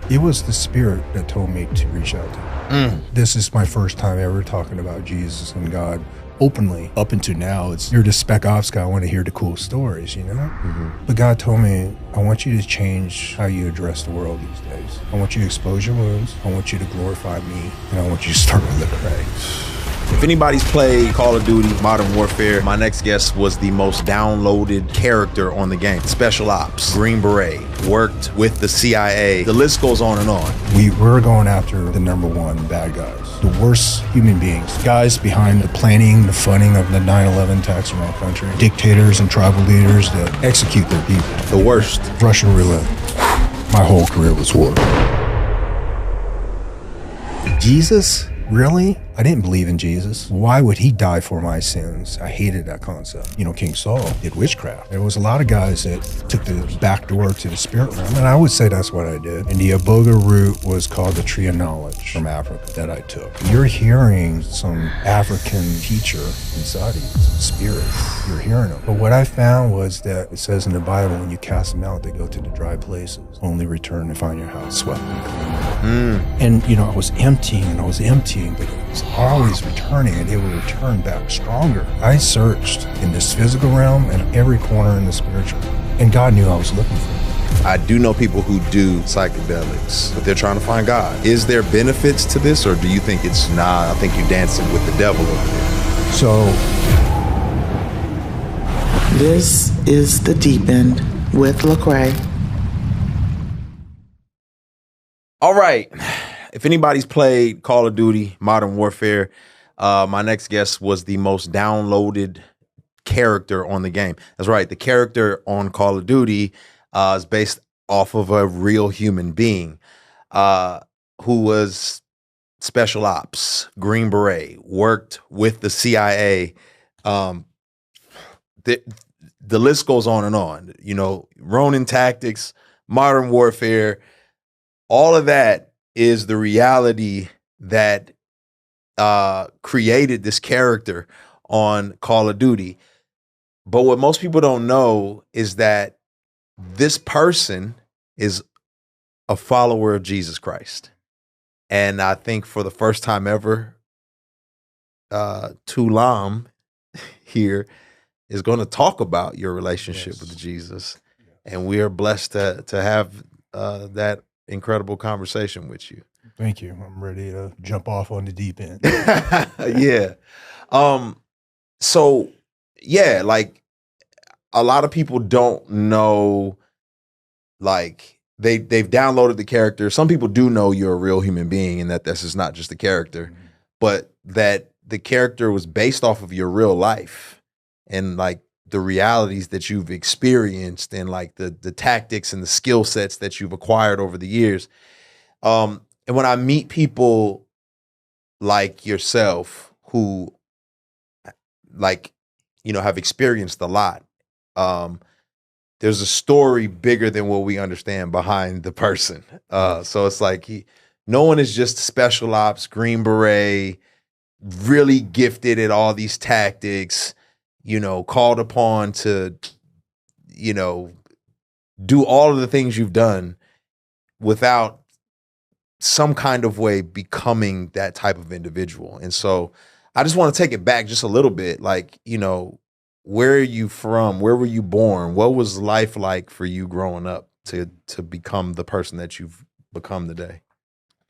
It was the Spirit that told me to reach out to him. This is my first time ever talking about Jesus and God openly. Up until now, you're the spec ops guy, I want to hear the cool stories, you know? But God told me, I want you to change how you address the world these days. I want you to expose your wounds. I want you to glorify me. And I want you to start with Lecrae. If anybody's played Call of Duty Modern Warfare, my next guest was the most downloaded character on the game. Special Ops, Green Beret, worked with the CIA. The list goes on and on. We were going after the #1 bad guys, the worst human beings, guys behind the planning, the funding of the 9/11 attacks around the country, dictators and tribal leaders that execute their people. The worst. Russian roulette. My whole career was war. Jesus? Really? I didn't believe in Jesus. Why would he die for my sins? I hated that concept. You know, King Saul did witchcraft. There was a lot of guys that took the back door to the spirit realm, and I would say that's what I did. And the Iboga root was called the tree of knowledge from Africa that I took. You're hearing some African teacher inside of you, some spirit. You're hearing them. But what I found was that it says in the Bible, when you cast them out, they go to the dry places. Only return to find your house swept and clean. And, you know, I was emptying and I was emptying, but it was always returning, and it would return back stronger. I searched in this physical realm and every corner in the spiritual, and God knew I was looking for it. I do know people who do psychedelics, but they're trying to find God. Is there benefits to this, or do you think it's I think you're dancing with the devil over there? So, this is The Deep End with Lecrae. All right. If anybody's played Call of Duty Modern Warfare, my next guest was the most downloaded character on the game. That's right. The character on Call of Duty is based off of a real human being who was Special Ops, Green Beret, worked with the CIA. The list goes on and on. You know, Ronin tactics, Modern Warfare, all of that is the reality that created this character on Call of Duty. But what most people don't know is that this person is a follower of Jesus Christ. And I think for the first time ever, Lam here is going to talk about your relationship with Jesus. And we are blessed to have that incredible conversation with you. thank you. I'm ready to jump off on the deep end. Yeah. So yeah, like a lot of people don't know, like they've downloaded the character. Some people do know you're a real human being and that this is not just a character, but that the character was based off of your real life and like the realities that you've experienced and like the tactics and the skill sets that you've acquired over the years. And when I meet people like yourself who like, you know, have experienced a lot, there's a story bigger than what we understand behind the person. So it's like no one is just Special Ops, Green Beret, really gifted at all these tactics, you know, called upon to, you know, do all of the things you've done without some kind of way becoming that type of individual. And so I just want to take it back just a little bit. Like, you know, where are you from? Where were you born? What was life like for you growing up to become the person that you've become today?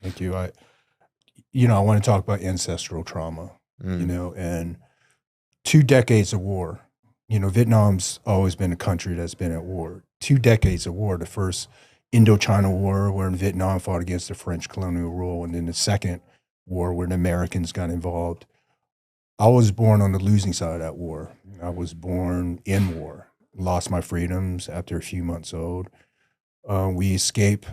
Thank you. I want to talk about ancestral trauma, you know, and 2 decades of war. You know, Vietnam's always been a country that's been at war. 2 decades of war. The first Indochina War, where Vietnam fought against the French colonial rule, and then the second war where the Americans got involved. I was born on the losing side of that war. I was born in war, lost my freedoms after a few months old. We escaped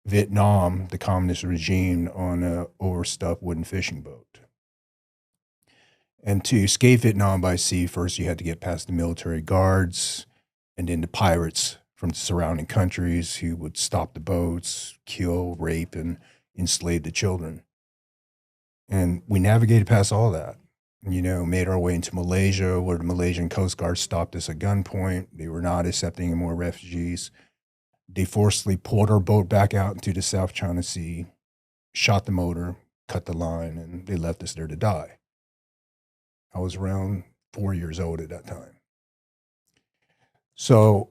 Vietnam, the communist regime, on an overstuffed wooden fishing boat. And to escape Vietnam by sea, first you had to get past the military guards and then the pirates from the surrounding countries who would stop the boats, kill, rape, and enslave the children. And we navigated past all that, you know, made our way into Malaysia, where the Malaysian Coast Guard stopped us at gunpoint. They were not accepting any more refugees. They forcibly pulled our boat back out into the South China Sea, shot the motor, cut the line, and they left us there to die. I was around 4 years old at that time. So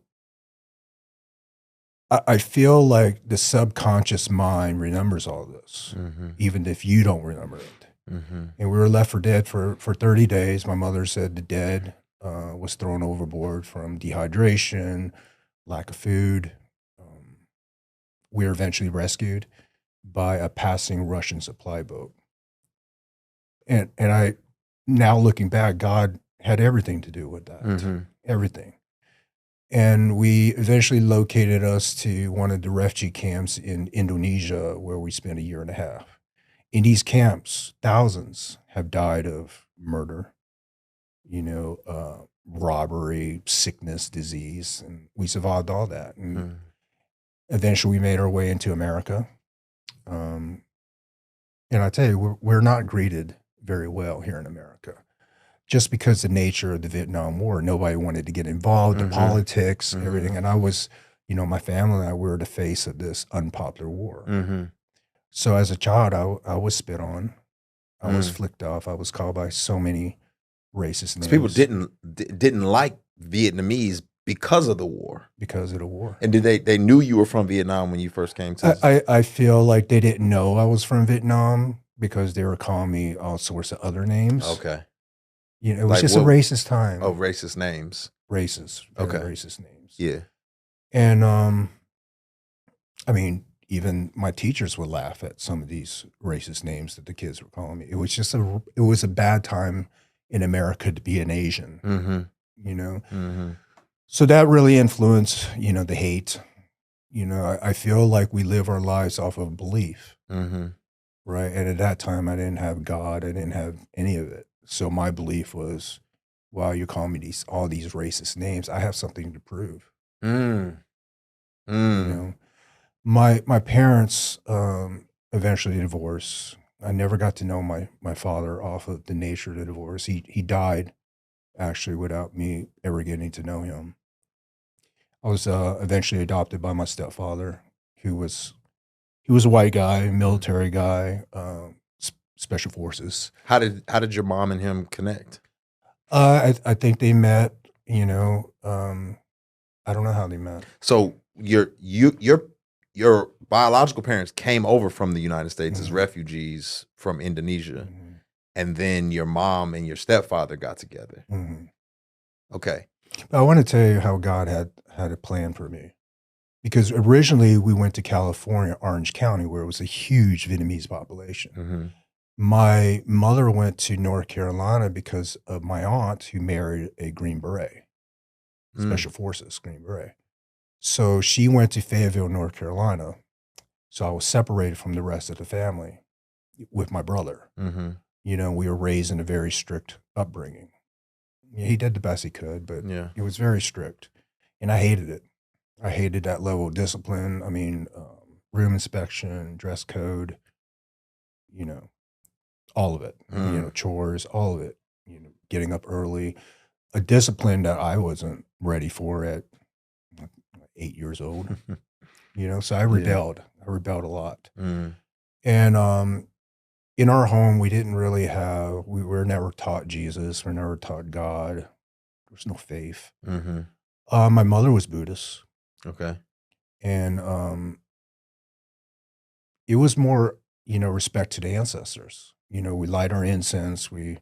I feel like the subconscious mind remembers all this, even if you don't remember it. And we were left for dead for 30 days. My mother said the dead was thrown overboard from dehydration, lack of food. We were eventually rescued by a passing Russian supply boat. And I, now looking back, God had everything to do with that, everything. And we eventually located us to one of the refugee camps in Indonesia, where we spent 1.5 years. In these camps, thousands have died of murder, robbery, sickness, disease, and we survived all that. And eventually we made our way into America. And I tell you, we're not greeted very well here in America. Just because the nature of the Vietnam War, nobody wanted to get involved, the politics, everything. And I was, my family and I were the face of this unpopular war. So as a child, I was spit on. I was flicked off. I was called by so many racist names. People didn't like Vietnamese because of the war. Because of the war. And did they knew you were from Vietnam when you first came to? I feel like they didn't know I was from Vietnam because they were calling me all sorts of other names. Okay. It was like just a racist time. Oh, racist names. Racist. Okay. Racist names. Yeah. And I mean, even my teachers would laugh at some of these racist names that the kids were calling me. It was just it was a bad time in America to be an Asian. So that really influenced, the hate. I feel like we live our lives off of belief. Right. And at that time, I didn't have God. I didn't have any of it. So my belief was, wow, you call me all these racist names. I have something to prove. My parents eventually divorced. I never got to know my father off of the nature of the divorce. He died actually without me ever getting to know him. I was eventually adopted by my stepfather, he was a white guy, military guy, special forces. How did your mom and him connect? I think they met. I don't know how they met. So your biological parents came over from the United States as refugees from Indonesia, and then your mom and your stepfather got together. Okay. But I want to tell you how God had a plan for me. Because originally we went to California, Orange County, where it was a huge Vietnamese population. My mother went to North Carolina because of my aunt who married a Green Beret, Special Forces Green Beret. So she went to Fayetteville, North Carolina. So I was separated from the rest of the family with my brother. We were raised in a very strict upbringing. He did the best he could, but it was very strict. And I hated it. I hated that level of discipline. I mean, room inspection, dress code, all of it, chores, all of it, getting up early, a discipline that I wasn't ready for at 8 years old, so I rebelled. I rebelled a lot. And in our home, we didn't really we were never taught Jesus. We were never taught God. There was no faith. My mother was Buddhist. Okay. And it was more, respect to the ancestors. We light our incense, we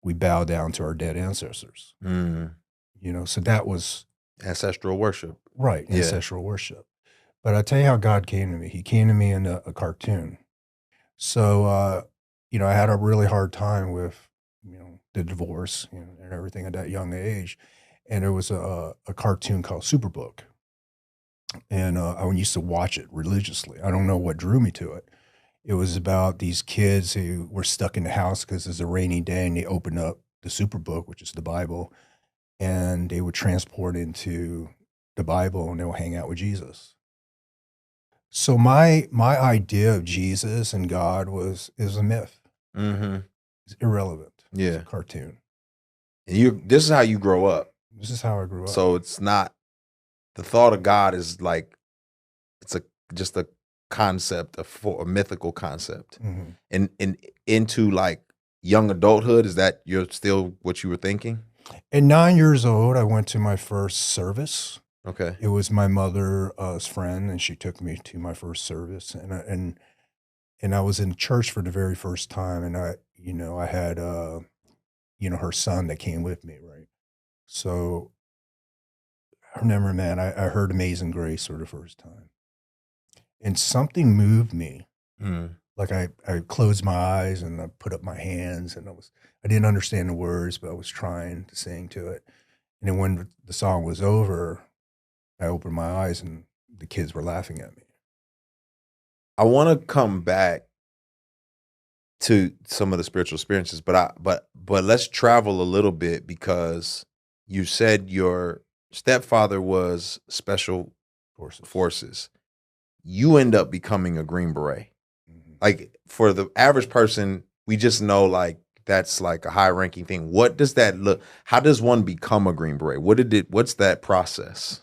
bow down to our dead ancestors. So that was ancestral worship. Right, ancestral worship. But I tell you how God came to me. He came to me in a cartoon. So I had a really hard time with the divorce and everything at that young age. And there was a cartoon called Superbook. And I used to watch it religiously. I don't know what drew me to it. It was about these kids who were stuck in the house because it's a rainy day, and they opened up the Superbook, which is the Bible, and they would transport into the Bible, and they would hang out with Jesus. So my idea of Jesus and God is a myth. It's irrelevant. Yeah, it's a cartoon. And this is how you grow up. This is how I grew up. So it's not. The thought of God is like it's just a concept, a mythical concept. Mm-hmm. And into like young adulthood, is that you're still what you were thinking? At 9 years old, I went to my first service. Okay. It was my mother's friend, and she took me to my first service, and I was in church for the very first time, and I had her son that came with me, right? So I remember, man, I heard Amazing Grace for the first time, and something moved me. Mm. Like I closed my eyes and I put up my hands, and I didn't understand the words, but I was trying to sing to it. And then when the song was over, I opened my eyes and the kids were laughing at me. I want to come back to some of the spiritual experiences, but let's travel a little bit, because you said your stepfather was special forces. You end up becoming a Green Beret. Mm-hmm. Like, for the average person, we just know like that's like a high ranking thing. What does that look? How does one become a Green Beret? What's that process?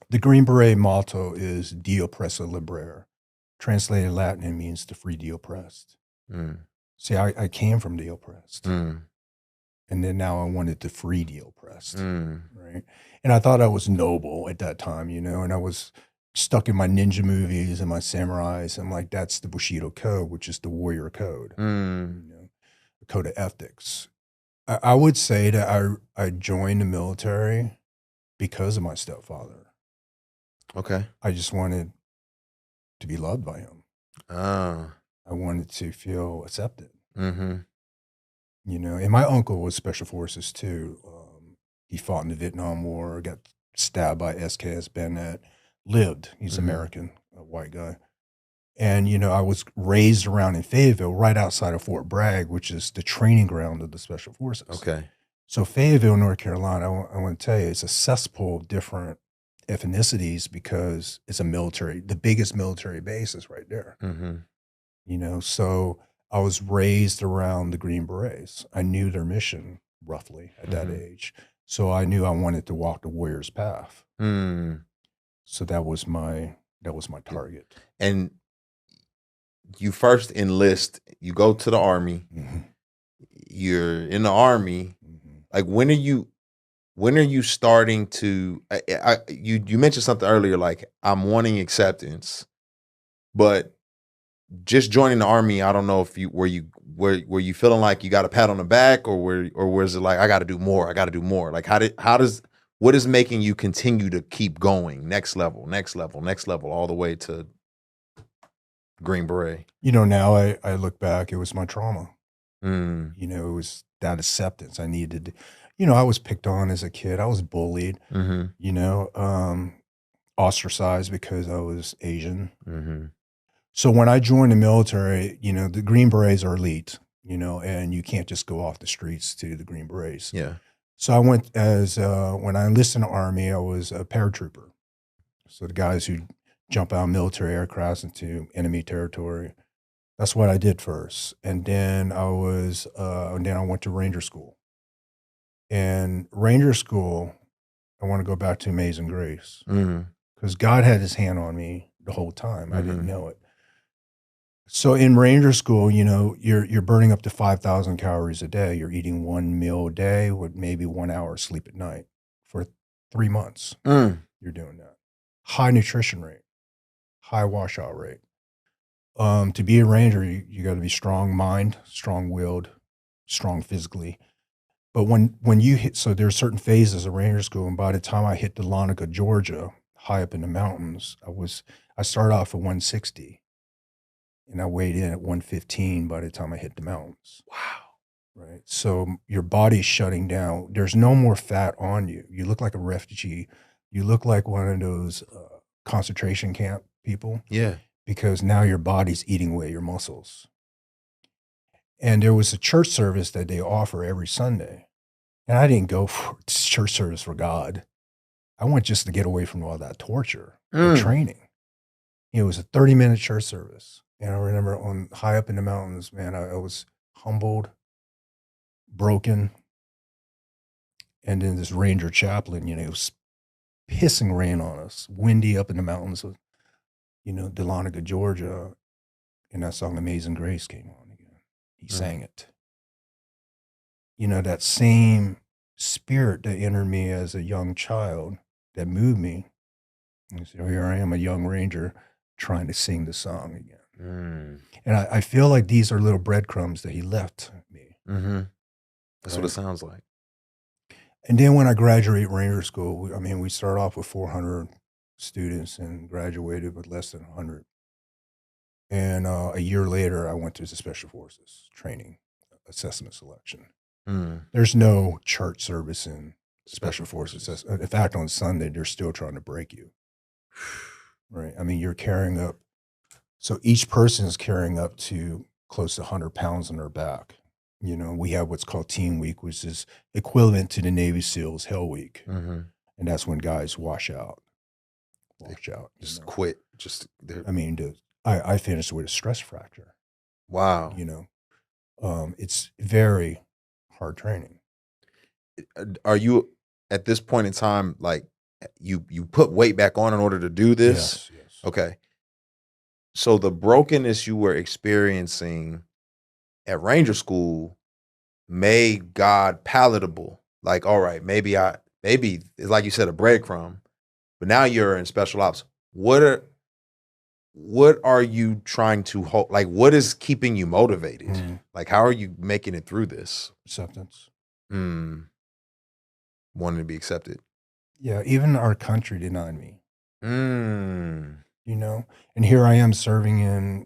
The Green Beret motto is De Oppresso Librare. Translated Latin, it means to free the oppressed. Mm. See, I came from the oppressed. Mm. And then now I wanted to free the oppressed, Mm. right? And I thought I was noble at that time, and I was stuck in my ninja movies and my samurais. I'm like, that's the Bushido code, which is the warrior code, Mm. the code of ethics. I would say that I joined the military because of my stepfather. Okay. I just wanted to be loved by him. Ah. I wanted to feel accepted. Mm-hmm. And my uncle was special forces too. He fought in the Vietnam War, got stabbed by SKS Bennett, lived. He's Mm-hmm. American, a white guy. And, I was raised around in Fayetteville, right outside of Fort Bragg, which is the training ground of the special forces. Okay. So Fayetteville, North Carolina, I want to tell you, it's a cesspool of different ethnicities, because it's the biggest military base is right there. Mm-hmm. So I was raised around the Green Berets. I knew their mission roughly at that age. So I knew I wanted to walk the warrior's path. Mm. So that was my target. And you first enlist, you go to the Army, Mm-hmm. you're in the Army. Mm-hmm. Like, when are you starting to, you mentioned something earlier, like, I'm wanting acceptance, but just joining the Army, I don't know if were you feeling like you got a pat on the back, or was it like, I got to do more? Like, what is making you continue to keep going? Next level, all the way to Green Beret. Now I look back, it was my trauma. Mm. It was that acceptance I needed. I was picked on as a kid. I was bullied, Mm-hmm. Ostracized because I was Asian. Mm-hmm. So when I joined the military, the Green Berets are elite, and you can't just go off the streets to the Green Berets. Yeah. So I went when I enlisted in the Army, I was a paratrooper. So the guys who jump out of military aircrafts into enemy territory. That's what I did first. And then I went to Ranger School. And Ranger School, I want to go back to Amazing Grace. Because God had his hand on me the whole time. I didn't know it. So in Ranger School, you're burning up to 5,000 calories a day. You're eating one meal a day with maybe 1 hour sleep at night for 3 months. You're doing that. High nutrition rate, high washout rate. To be a Ranger, you got to be strong mind, strong willed, strong physically. But when you hit, so there's certain phases of Ranger School, and by the time I hit Dahlonega, Georgia, high up in the mountains, I started off at 160. And I weighed in at 115 by the time I hit the mountains. Wow. Right. So your body's shutting down. There's no more fat on you. You look like a refugee. You look like one of those concentration camp people. Yeah. Because now your body's eating away your muscles. And there was a church service that they offer every Sunday. And I didn't go for church service for God. I went just to get away from all that torture and training. It was a 30-minute church service. And I remember on high up in the mountains, man, I was humbled, broken. And then this Ranger chaplain, it was pissing rain on us, windy up in the mountains. Dahlonega, Georgia, and that song Amazing Grace came on again. He sang it. That same spirit that entered me as a young child that moved me. And so here I am, a young ranger, trying to sing the song again. And I feel like these are little breadcrumbs that he left me. That's what it sounds like. And then when I graduated Ranger School, we started off with 400 students and graduated with less than 100. And a year later, I went to the Special Forces training, assessment selection. There's no church service in Special Forces. In fact, on Sunday, they're still trying to break you. Right? You're carrying up. So each person is carrying up to close to 100 pounds on their back. We have what's called Team Week, which is equivalent to the Navy SEALs Hell Week. And that's when guys wash out. Just quit. I finished with a stress fracture. Wow. It's very hard training. Are you at this point in time, like you put weight back on in order to do this? Yes. Okay. So the brokenness you were experiencing at Ranger School made God palatable. Like, all right, maybe it's like you said, a breadcrumb, but now you're in special ops. What are you trying to hold? Like, what is keeping you motivated? Like, how are you making it through this? Acceptance. Wanting to be accepted. Yeah, even our country denied me. And here I am serving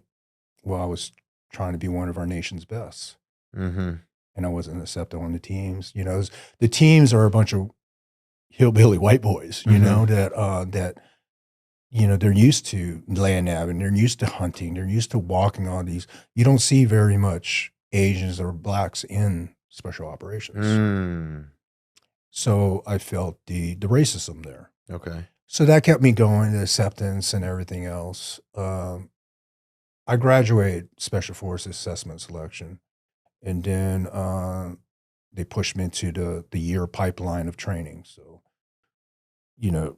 I was trying to be one of our nation's best. And I wasn't accepted on the teams. The teams are a bunch of hillbilly white boys, that they're used to land nabbing, they're used to hunting, they're used to walking on these. You don't see very much Asians or blacks in special operations. So I felt the racism there. Okay. So that kept me going, the acceptance and everything else. I graduated Special Forces assessment selection, and then they pushed me into the year pipeline of training. So, you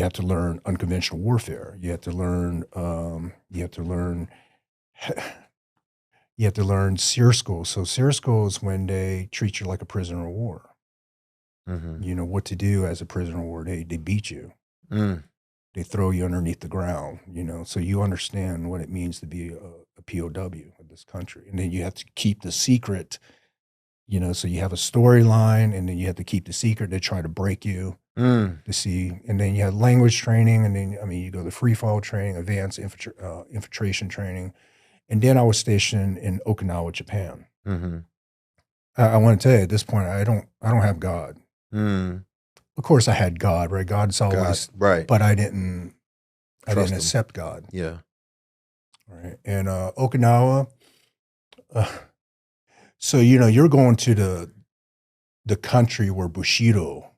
have to learn unconventional warfare. You have to learn. You have to learn SEER school. So SEER school is when they treat you like a prisoner of war. What to do as a prisoner of war. They beat you. They throw you underneath the ground, so you understand what it means to be a POW of this country. And then you have to keep the secret, so you have a storyline, and then you have to keep the secret. They try to break you to see. And then you have language training, and then, you go to free fall training, advanced infiltration training. And then I was stationed in Okinawa, Japan. I want to tell you at this point, I don't have God. Of course, I had God, right? God's always right, but I didn't accept God. Yeah, right. And Okinawa. So you're going to the country where Bushido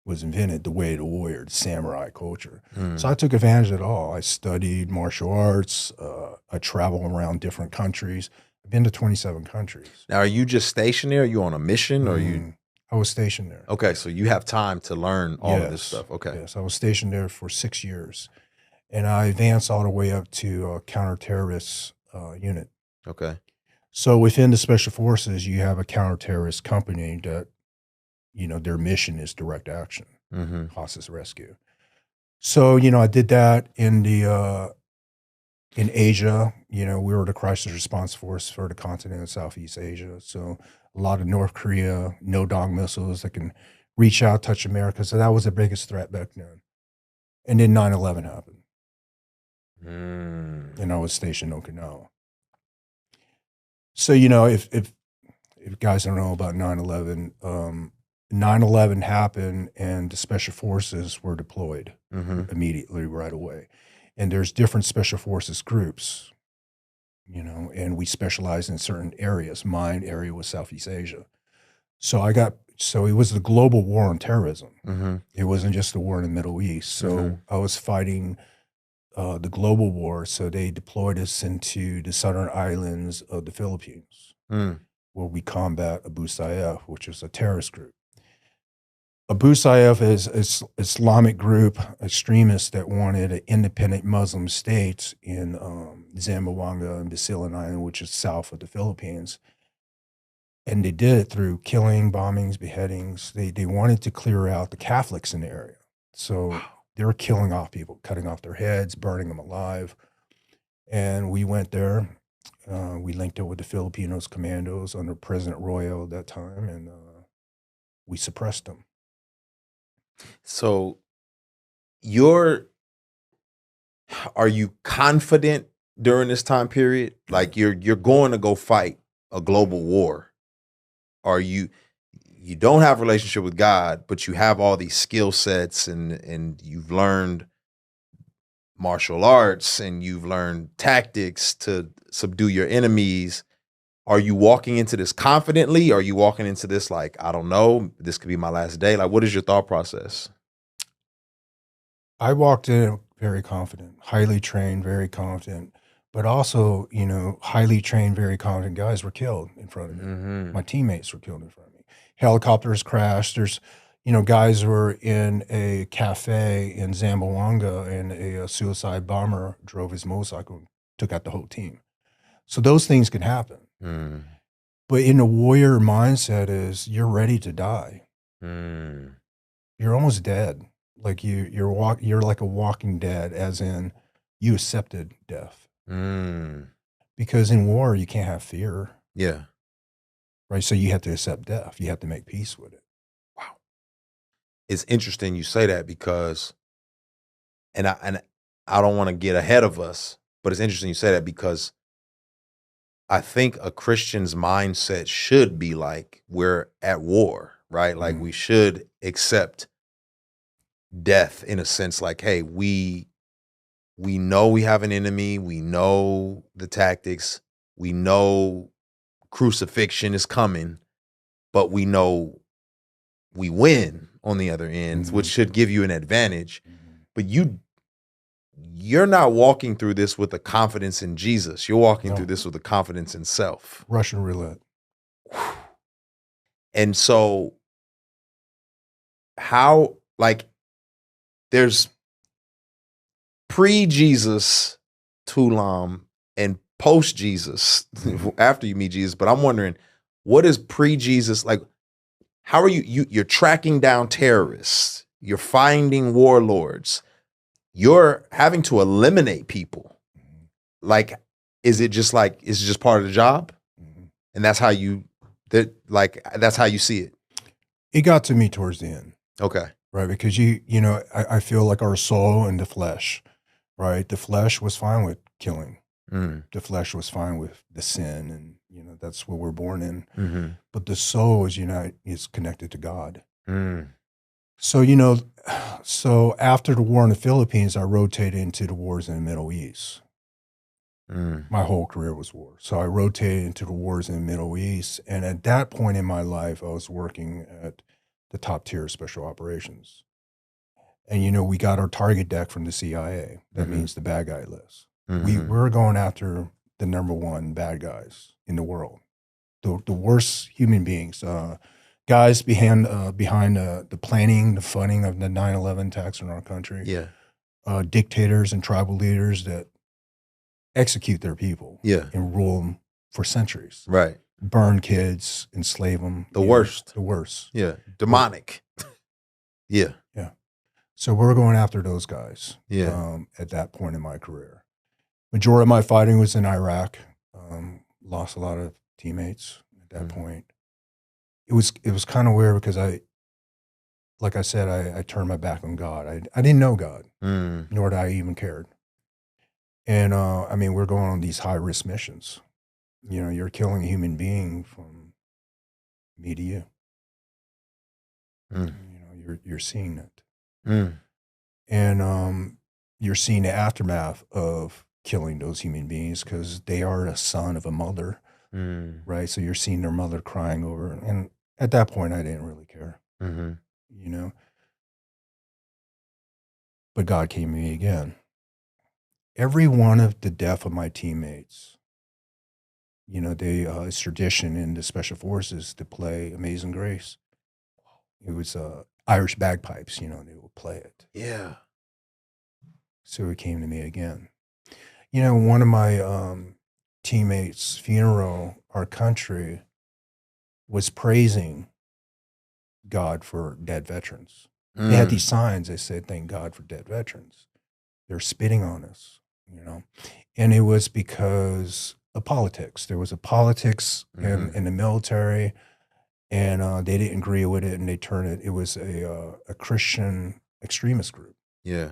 was invented, the way of the warrior, the samurai culture. So I took advantage of it all. I studied martial arts. I travel around different countries. I've been to 27 countries. Now, are you just stationed there? Are you on a mission, or you? I was stationed there. Okay, so you have time to learn all of this stuff. Okay. Yes, I was stationed there for 6 years, and I advanced all the way up to a counter-terrorist unit. Okay. So within the Special Forces, you have a counter-terrorist company that, their mission is direct action, hostage rescue. So, I did that in Asia. We were the crisis response force for the continent of Southeast Asia. So a lot of North Korea, no-dog missiles that can reach out, touch America. So that was the biggest threat back then. And then 9/11 happened. And I was stationed in Okinawa. So, if guys don't know about 9/11, 9/11 happened and the Special Forces were deployed immediately right away. And there's different Special Forces groups, and we specialize in certain areas. My area was Southeast Asia. So it was the global war on terrorism. It wasn't just the war in the Middle East. So I was fighting the global war. So they deployed us into the southern islands of the Philippines, where we combat Abu Sayyaf, which was a terrorist group. Abu Sayyaf is Islamic group extremists that wanted an independent Muslim state in Zamboanga and Basilan Island, which is south of the Philippines. And they did it through killing, bombings, beheadings. They wanted to clear out the Catholics in the area. So they were killing off people, cutting off their heads, burning them alive. And we went there. We linked up with the Filipinos commandos under President Royo at that time, and we suppressed them. So are you confident during this time period? Like you're going to go fight a global war. Are you don't have a relationship with God, but you have all these skill sets and you've learned martial arts and you've learned tactics to subdue your enemies. Are you walking into this confidently? Are you walking into this like, I don't know, this could be my last day? Like, what is your thought process? I walked in very confident, highly trained, very confident, but also, highly trained, very confident guys were killed in front of me. Mm-hmm. My teammates were killed in front of me. Helicopters crashed. There's, guys were in a cafe in Zamboanga and a suicide bomber drove his motorcycle and took out the whole team. So those things can happen. Mm. But in the warrior mindset is you're ready to die. Mm. You're almost dead. Like you're like a walking dead, as in you accepted death. Mm. Because in war you can't have fear. Yeah. Right. So you have to accept death. You have to make peace with it. Wow. It's interesting you say that because, and I don't want to get ahead of us, but it's interesting you say that because I think a Christian's mindset should be like, we're at war, right? Like we should accept death in a sense, like, hey, we know we have an enemy. We know the tactics. We know crucifixion is coming, but we know we win on the other end, which should give you an advantage. But you're not walking through this with a confidence in Jesus. You're walking through this with a confidence in self. Russian roulette. And so how, like, there's pre-Jesus Lam and post-Jesus after you meet Jesus. But I'm wondering, what is pre-Jesus like? How are you're tracking down terrorists? You're finding warlords. You're having to eliminate people. Like, is it just part of the job? And that's how that's how you see it. It got to me towards the end. Okay. Right. Because I feel like our soul and the flesh, right? The flesh was fine with killing. The flesh was fine with the sin, and that's what we're born in. Mm-hmm. But the soul is connected to God. So so after the war in the Philippines, I rotated into the wars in the Middle East. My whole career was war, so I rotated into the wars in the Middle East, and at that point in my life, I was working at the top tier of special operations, and we got our target deck from the CIA. That means the bad guy list. We were going after the number one bad guys in the world, the worst human beings, guys behind the planning, the funding of the 9/11 attacks in our country. Yeah, dictators and tribal leaders that execute their people. Yeah, and rule them for centuries. Right, burn kids, enslave them. The worst. The worst. Yeah, demonic. Yeah. So we're going after those guys. Yeah. At that point in my career. Majority of my fighting was in Iraq. Lost a lot of teammates at that point. It was kind of weird because I turned my back on God. I didn't know God, nor did I even cared. And we're going on these high risk missions. You're killing a human being from me to you. You're seeing it. And you're seeing the aftermath of killing those human beings because they are a son of a mother, right? So you're seeing their mother crying over, and at that point, I didn't really care, But God came to me again. Every one of the death of my teammates, it's tradition in the special forces to play Amazing Grace. It was Irish bagpipes, they would play it. Yeah. So he came to me again. One of my teammates' funeral, our country was praising God for dead veterans. They had these signs. They said, "Thank God for dead veterans." They're spitting on us, and it was because of politics. There was a politics in the military, and they didn't agree with it, and they turned it. It was a Christian extremist group. Yeah.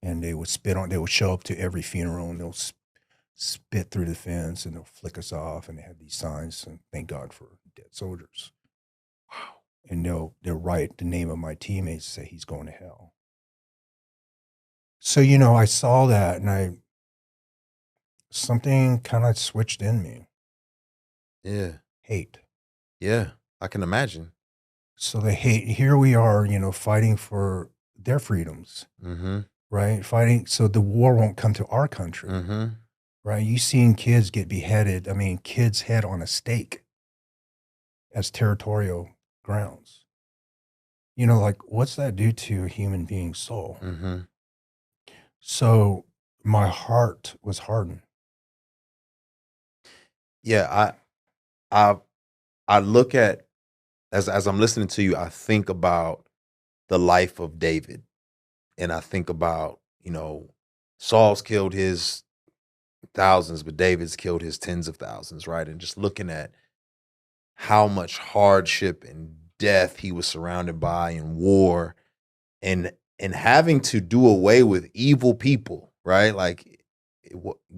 And they would they would show up to every funeral, and they'll spit through the fence, and they'll flick us off, and they have these signs, and thank God for dead soldiers. Wow. And they'll write the name of my teammates, say he's going to hell. So, I saw that, and something kind of switched in me. Yeah. Hate. Yeah, I can imagine. So the hate, here we are, fighting for their freedoms. Mm-hmm. Right? Fighting so the war won't come to our country. Mm-hmm. Right? You seen kids get beheaded. I mean, kids' head on a stake as territorial grounds. What's that do to a human being's soul? Mm-hmm. So my heart was hardened. Yeah, I look at, as I'm listening to you, I think about the life of David. And I think about, Saul's killed his thousands, but David's killed his tens of thousands, right? And just looking at how much hardship and death he was surrounded by in war, and having to do away with evil people, right? Like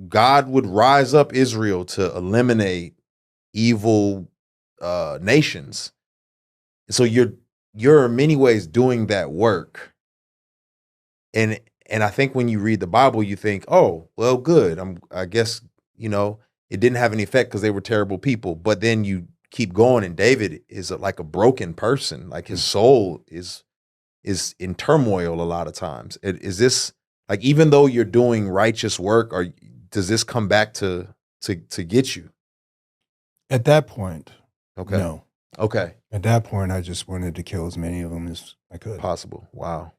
God would rise up Israel to eliminate evil nations. So you're in many ways doing that work. And I think when you read the Bible, you think, oh, well, good. I guess, it didn't have any effect because they were terrible people. But then you keep going, and David is like a broken person. Like his soul is in turmoil a lot of times. Is this, like, even though you're doing righteous work, or does this come back to get you? At that point, okay. No. Okay. At that point, I just wanted to kill as many of them as I could. Possible. Wow.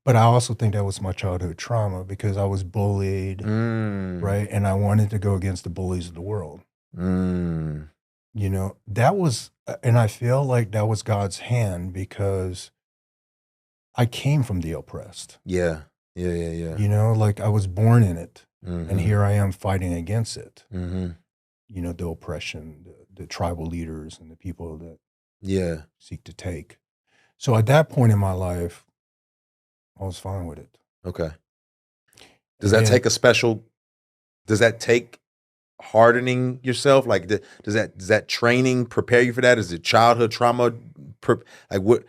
But I also think that was my childhood trauma, because I was bullied, right? And I wanted to go against the bullies of the world. That was, and I feel like that was God's hand, because I came from the oppressed. Yeah. Like I was born in it, and here I am fighting against it. The oppression, the tribal leaders, and the people that seek to take. So at that point in my life, I was fine with it. Okay. Does that take hardening yourself? Like, does that training prepare you for that? Is it childhood trauma? What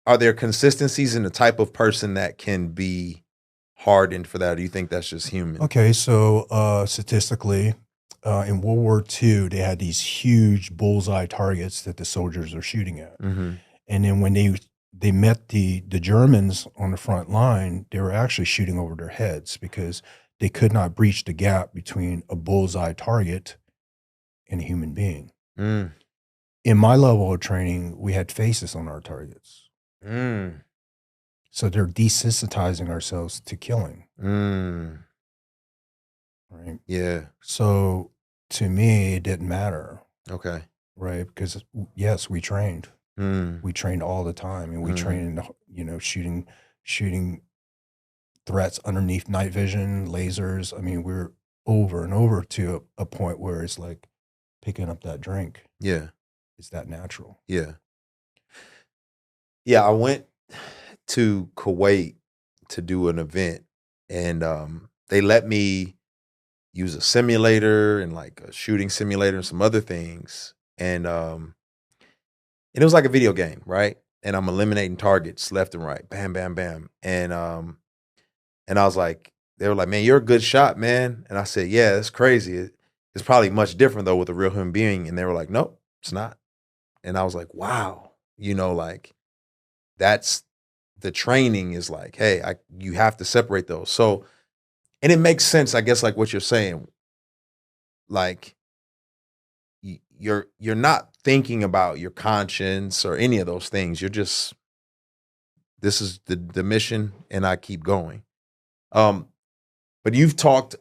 are there consistencies in the type of person that can be hardened for that? Or do you think that's just human? Okay. So, statistically, in World War II, they had these huge bullseye targets that the soldiers are shooting at. And then when they met the Germans on the front line, they were actually shooting over their heads, because they could not breach the gap between a bullseye target and a human being. In my level of training, we had faces on our targets. So they're desensitizing ourselves to killing. Right? Yeah. So to me, it didn't matter. Okay. Right? Because yes, we trained. We trained all the time, and we trained, shooting threats underneath night vision, lasers. I mean, we're over and over to a point where it's like picking up that drink. Yeah. It's that natural. Yeah. Yeah. I went to Kuwait to do an event, and they let me use a simulator and like a shooting simulator and some other things. And it was like a video game, right? And I'm eliminating targets left and right, bam, bam, bam. And I was like, they were like, man, you're a good shot, man. And I said, yeah, it's crazy. It's probably much different though with a real human being. And they were like, nope, it's not. And I was like, wow, like that's the training is like, hey, you have to separate those. So, and it makes sense, I guess, like what you're saying, like you're not thinking about your conscience or any of those things. You're just, this is the mission, and I keep going. But you've talked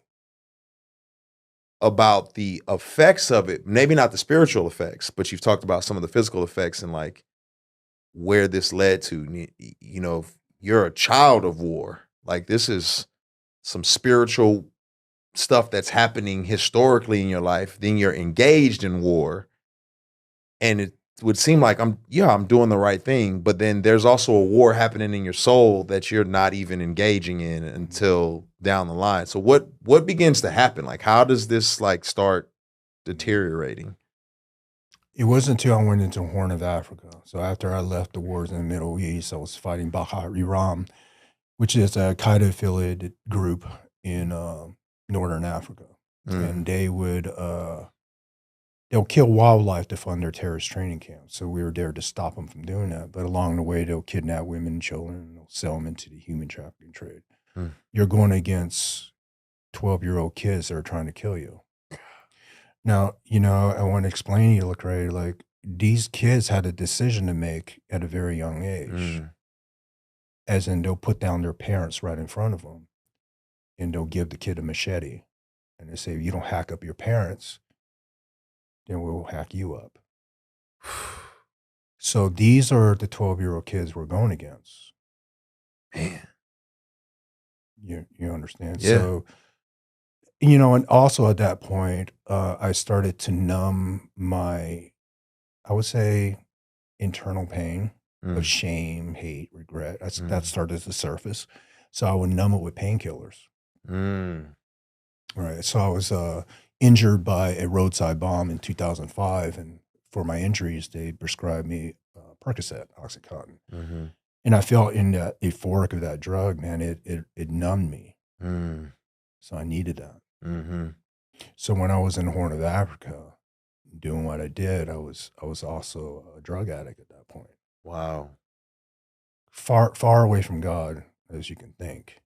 about the effects of it, maybe not the spiritual effects, but you've talked about some of the physical effects and like where this led to. You know, you're a child of war. Like, this is some spiritual stuff that's happening historically in your life. Then you're engaged in war, and it would seem like I'm doing the right thing, but then there's also a war happening in your soul that you're not even engaging in until down the line. So what begins to happen? Like, how does this like start deteriorating? It wasn't until I went into the Horn of Africa. So after I left the wars in the Middle East, I was fighting Baha Iram, which is a Qaeda affiliated group in Northern Africa. And they would they'll kill wildlife to fund their terrorist training camps. So we were there to stop them from doing that. But along the way, they'll kidnap women and children, and they'll sell them into the human trafficking trade. You're going against 12-year-old kids that are trying to kill you. Now, you know, I want to explain to you, Lecrae, like, these kids had a decision to make at a very young age. As in, they'll put down their parents right in front of them, and they'll give the kid a machete. And they say, if you don't hack up your parents, then we'll hack you up. So these are the 12-year-old kids we're going against. Man. You understand? Yeah. So, you know, and also at that point, I started to numb my, I would say, internal pain of shame, hate, regret. That started to surface. So I would numb it with painkillers. Right. So I was injured by a roadside bomb in 2005. And for my injuries, they prescribed me Percocet, Oxycontin. And I felt in the euphoric of that drug, man, it numbed me. So I needed that. So when I was in the Horn of Africa doing what I did, I was also a drug addict at that point. Wow. Far away from God, as you can think.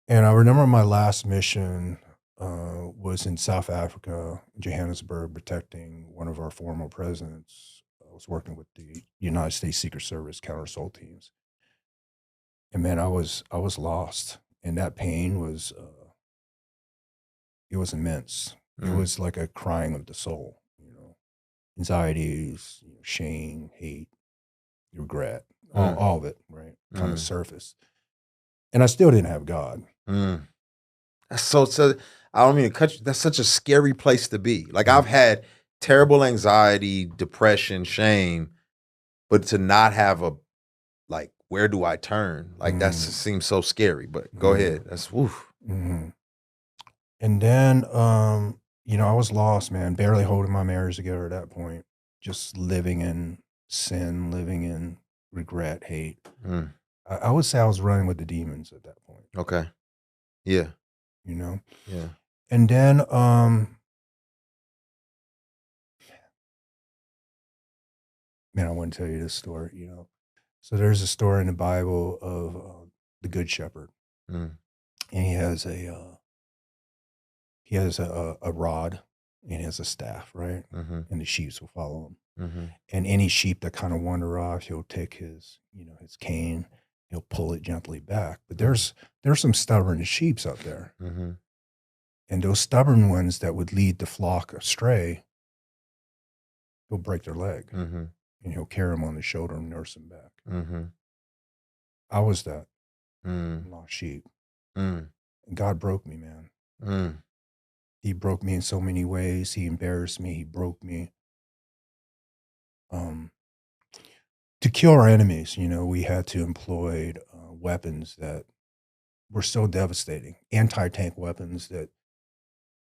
And I remember my last mission was in South Africa, Johannesburg, protecting one of our former presidents. I was working with the United States Secret Service counter assault teams. And man, I was lost. And that pain was, it was immense. It was like a crying of the soul, you know, anxieties, you know, shame, hate, regret, all of it, right? On the surface. And I still didn't have God. That's so I don't mean to cut you. That's such a scary place to be. Like, I've had terrible anxiety, depression, shame, but to not have a, like, where do I turn? Like, that seems so scary, but go ahead. That's woof. And then, you know, I was lost, man, barely holding my marriage together at that point, just living in sin, living in regret, hate. I would say I was running with the demons at that point. Okay. Yeah. You know? Yeah. And then, man, I want to tell you this story, you know. So there's a story in the Bible of the Good Shepherd. And he has a rod, and he has a staff, right? And the sheep will follow him. And any sheep that kind of wander off, he'll take his, you know, his cane, he'll pull it gently back. But there's some stubborn sheep out there. And those stubborn ones that would lead the flock astray, he'll break their leg. And he'll carry them on his shoulder and nurse them back. I was that lost sheep. And God broke me, man. He broke me in so many ways. He embarrassed me. He broke me. To kill our enemies, you know, we had to employ weapons that were so devastating, anti-tank weapons that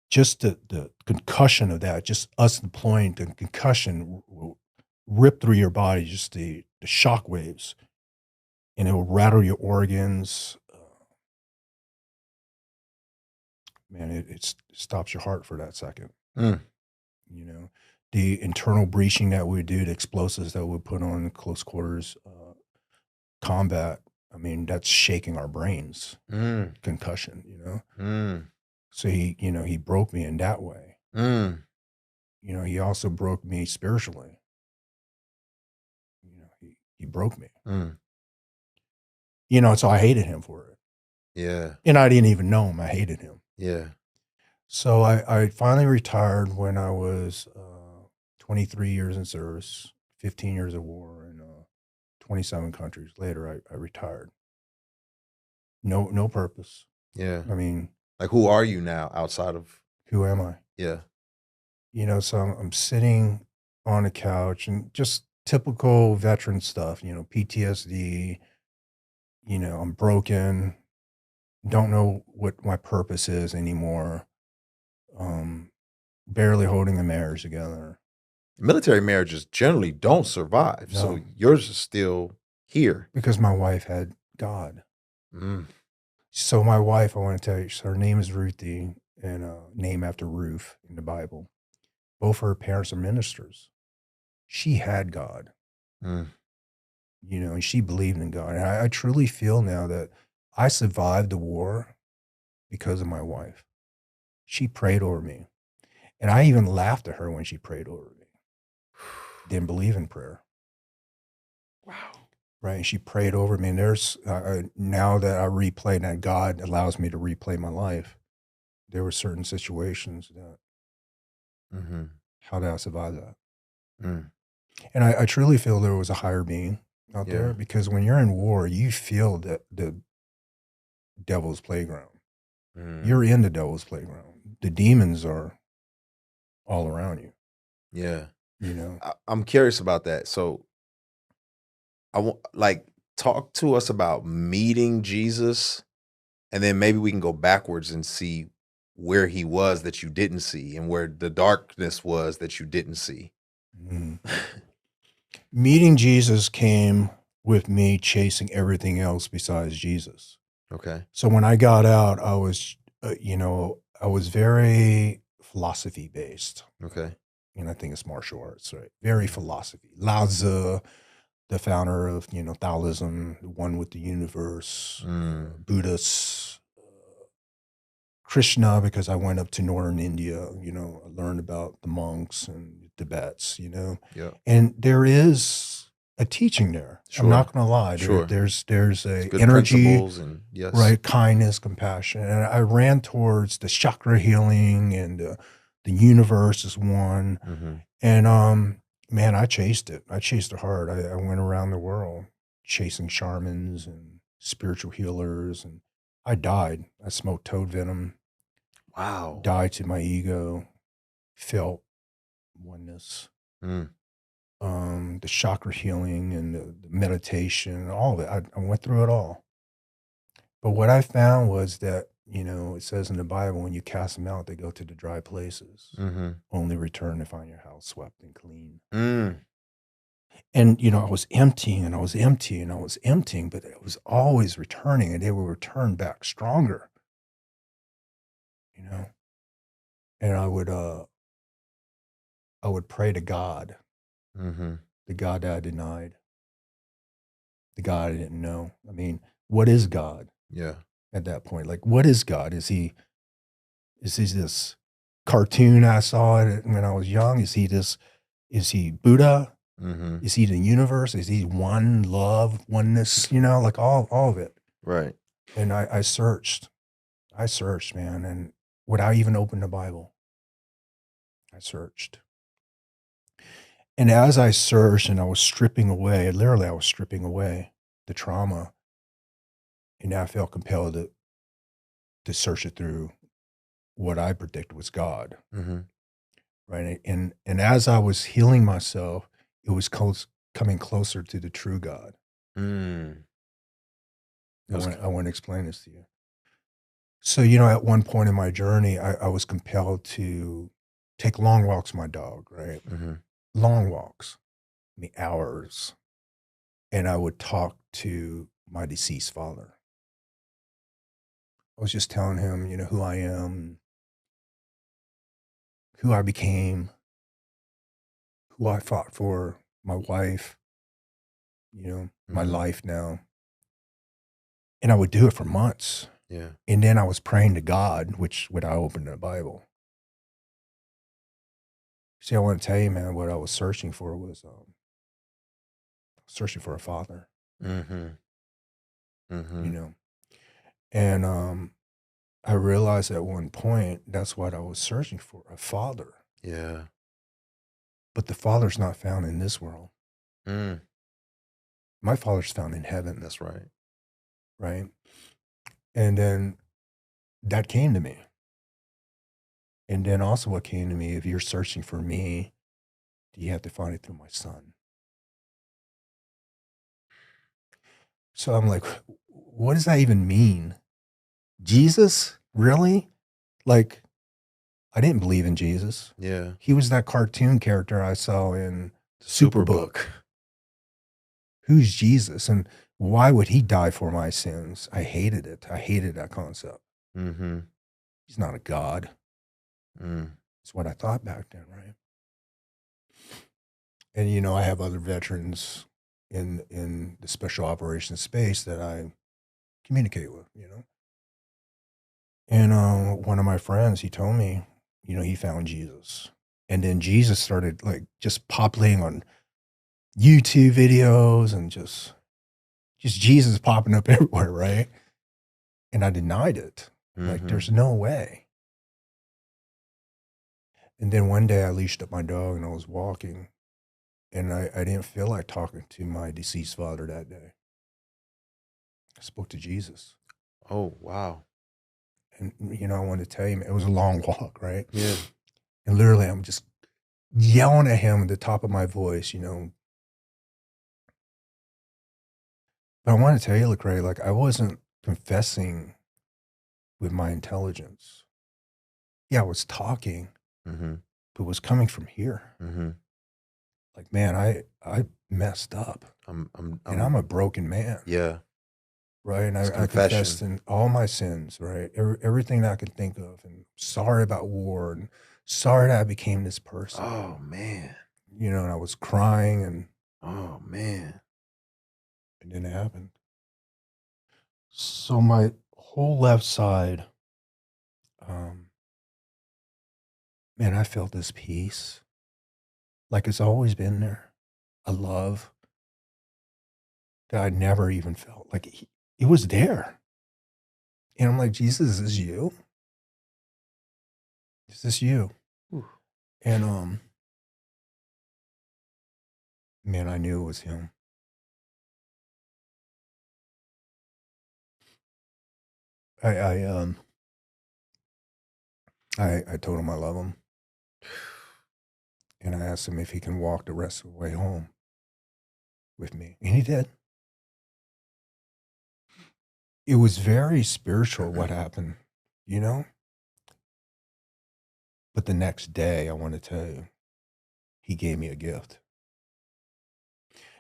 just the concussion of that, just us deploying the concussion will rip through your body, just the shock waves, and it will rattle your organs. Man, it stops your heart for that second. You know, the internal breaching that we do, the explosives that we put on close quarters combat, I mean, that's shaking our brains. Concussion, you know. So he broke me in that way. you know, he also broke me spiritually. You know, he broke me. You know, so I hated him for it. Yeah. And I didn't even know him. I hated him. Yeah. So I finally retired when I was 23 years in service, 15 years of war, and 27 countries later, I retired. No purpose. Yeah. I mean, like, who are you now outside of? Who am I? Yeah. You know, so I'm sitting on a couch and just typical veteran stuff, you know, PTSD, you know, I'm broken, don't know what my purpose is anymore. Barely holding a marriage together. Military marriages generally don't survive. No. So yours is still here. Because my wife had God. So my wife, I want to tell you, her name is Ruthie, and name after Ruth in the Bible. Both her parents are ministers. She had God. You know, and she believed in God. And I truly feel now that I survived the war because of my wife. She prayed over me. And I even laughed at her when she prayed over me. Didn't believe in prayer. Wow. Right. And she prayed over me. And there's, now that I replay, that God allows me to replay my life, there were certain situations that, how did I survive that? And I truly feel there was a higher being out there, because when you're in war, you feel the devil's playground. You're in the devil's playground. The demons are all around you. Yeah. You know, I'm curious about that. So I want, like, talk to us about meeting Jesus, and then maybe we can go backwards and see where he was that you didn't see, and where the darkness was that you didn't see. Meeting Jesus came with me chasing everything else besides Jesus. Okay. So when I got out, I was, you know, I was very philosophy based. Okay. And I think it's martial arts, right? Very philosophy. Lao Tzu, the founder of, you know, Taoism, the one with the universe, Buddhists, Krishna, because I went up to northern India, you know, I learned about the monks and Tibets, you know. Yeah. And there is a teaching there. Sure. I'm not going to lie. Sure. There's a good energy, principles and right? Kindness, compassion. And I ran towards the chakra healing, and the universe is one. And man, I chased it. I chased it hard. I went around the world chasing shamans and spiritual healers, and I died. I smoked toad venom. Wow. Died to my ego. Felt oneness. The chakra healing and the meditation, all of it. I went through it all. But what I found was that, you know, it says in the Bible, when you cast them out, they go to the dry places. Only return to find your house swept and clean. And, you know, I was emptying and I was emptying and I was emptying, but it was always returning, and they will return back stronger. You know? And I would pray to God. The God that I denied. The God I didn't know. I mean, what is God? Yeah. At that point, like, what is God? Is he this cartoon I saw when I was young? Is he Buddha? Is he the universe? Is he one, love, oneness, you know, like all of it. Right. And I searched, man. And without even opening the Bible, I searched. And as I searched and I was stripping away, literally I was stripping away the trauma, and I felt compelled to search it through what I predicted was God. Right. And as I was healing myself, it was coming closer to the true God. I want to explain this to you. So, you know, at one point in my journey, I was compelled to take long walks with my dog, right? Long walks, I mean, hours. And I would talk to my deceased father. I was just telling him, you know, who I am, who I became, who I fought for, my wife, you know, my life now. And I would do it for months. Yeah. And then I was praying to God, which when I opened the Bible. See, I want to tell you, man, what I was searching for was searching for a father, Mm-hmm. you Mm-hmm. know. And I realized at one point that's what I was searching for, a father. Yeah. But the father's not found in this world. Mm. My father's found in heaven, That's right. right? And then that came to me. And then also what came to me, if you're searching for me, you have to find it through my son. So I'm like, what does that even mean? Jesus? Really? Like, I didn't believe in Jesus. Yeah. He was that cartoon character I saw in Superbook. Who's Jesus? And why would he die for my sins? I hated it. I hated that concept. Mm-hmm. He's not a God. Mm. It's what I thought back then, right? And, you know, I have other veterans in the special operations space that I communicate with, you know. And one of my friends, he told me, you know, he found Jesus. And then Jesus started like just populating on YouTube videos and just Jesus popping up everywhere, right? And I denied it. Like, Mm-hmm. there's no way. And then one day I leashed up my dog and I was walking, and I didn't feel like talking to my deceased father that day. I spoke to Jesus. Oh, wow. And, you know, I wanted to tell you, it was a long walk, right? Yeah. And literally, I'm just yelling at him at the top of my voice, you know. But I want to tell you, Lecrae, like, I wasn't confessing with my intelligence. Yeah, I was talking, Mm-hmm. but it was coming from here. Mm-hmm. Like, man, I messed up. And I'm a broken man. Yeah. Right. And It's I confession. confessed in all my sins, right? Everything that I could think of. And sorry about war, and sorry that I became this person. Oh, man. You know, and I was crying, and Oh, man. it didn't happen. So my whole left side, man, I felt this peace. Like it's always been there. A love that I never even felt. Like it was there. And I'm like, Jesus, is this you? Is this you? Ooh. And man, I knew it was him. I told him I love him, and I asked him if he can walk the rest of the way home with me, and he did. It was very spiritual what happened, you know. But the next day, I want to tell you, he gave me a gift.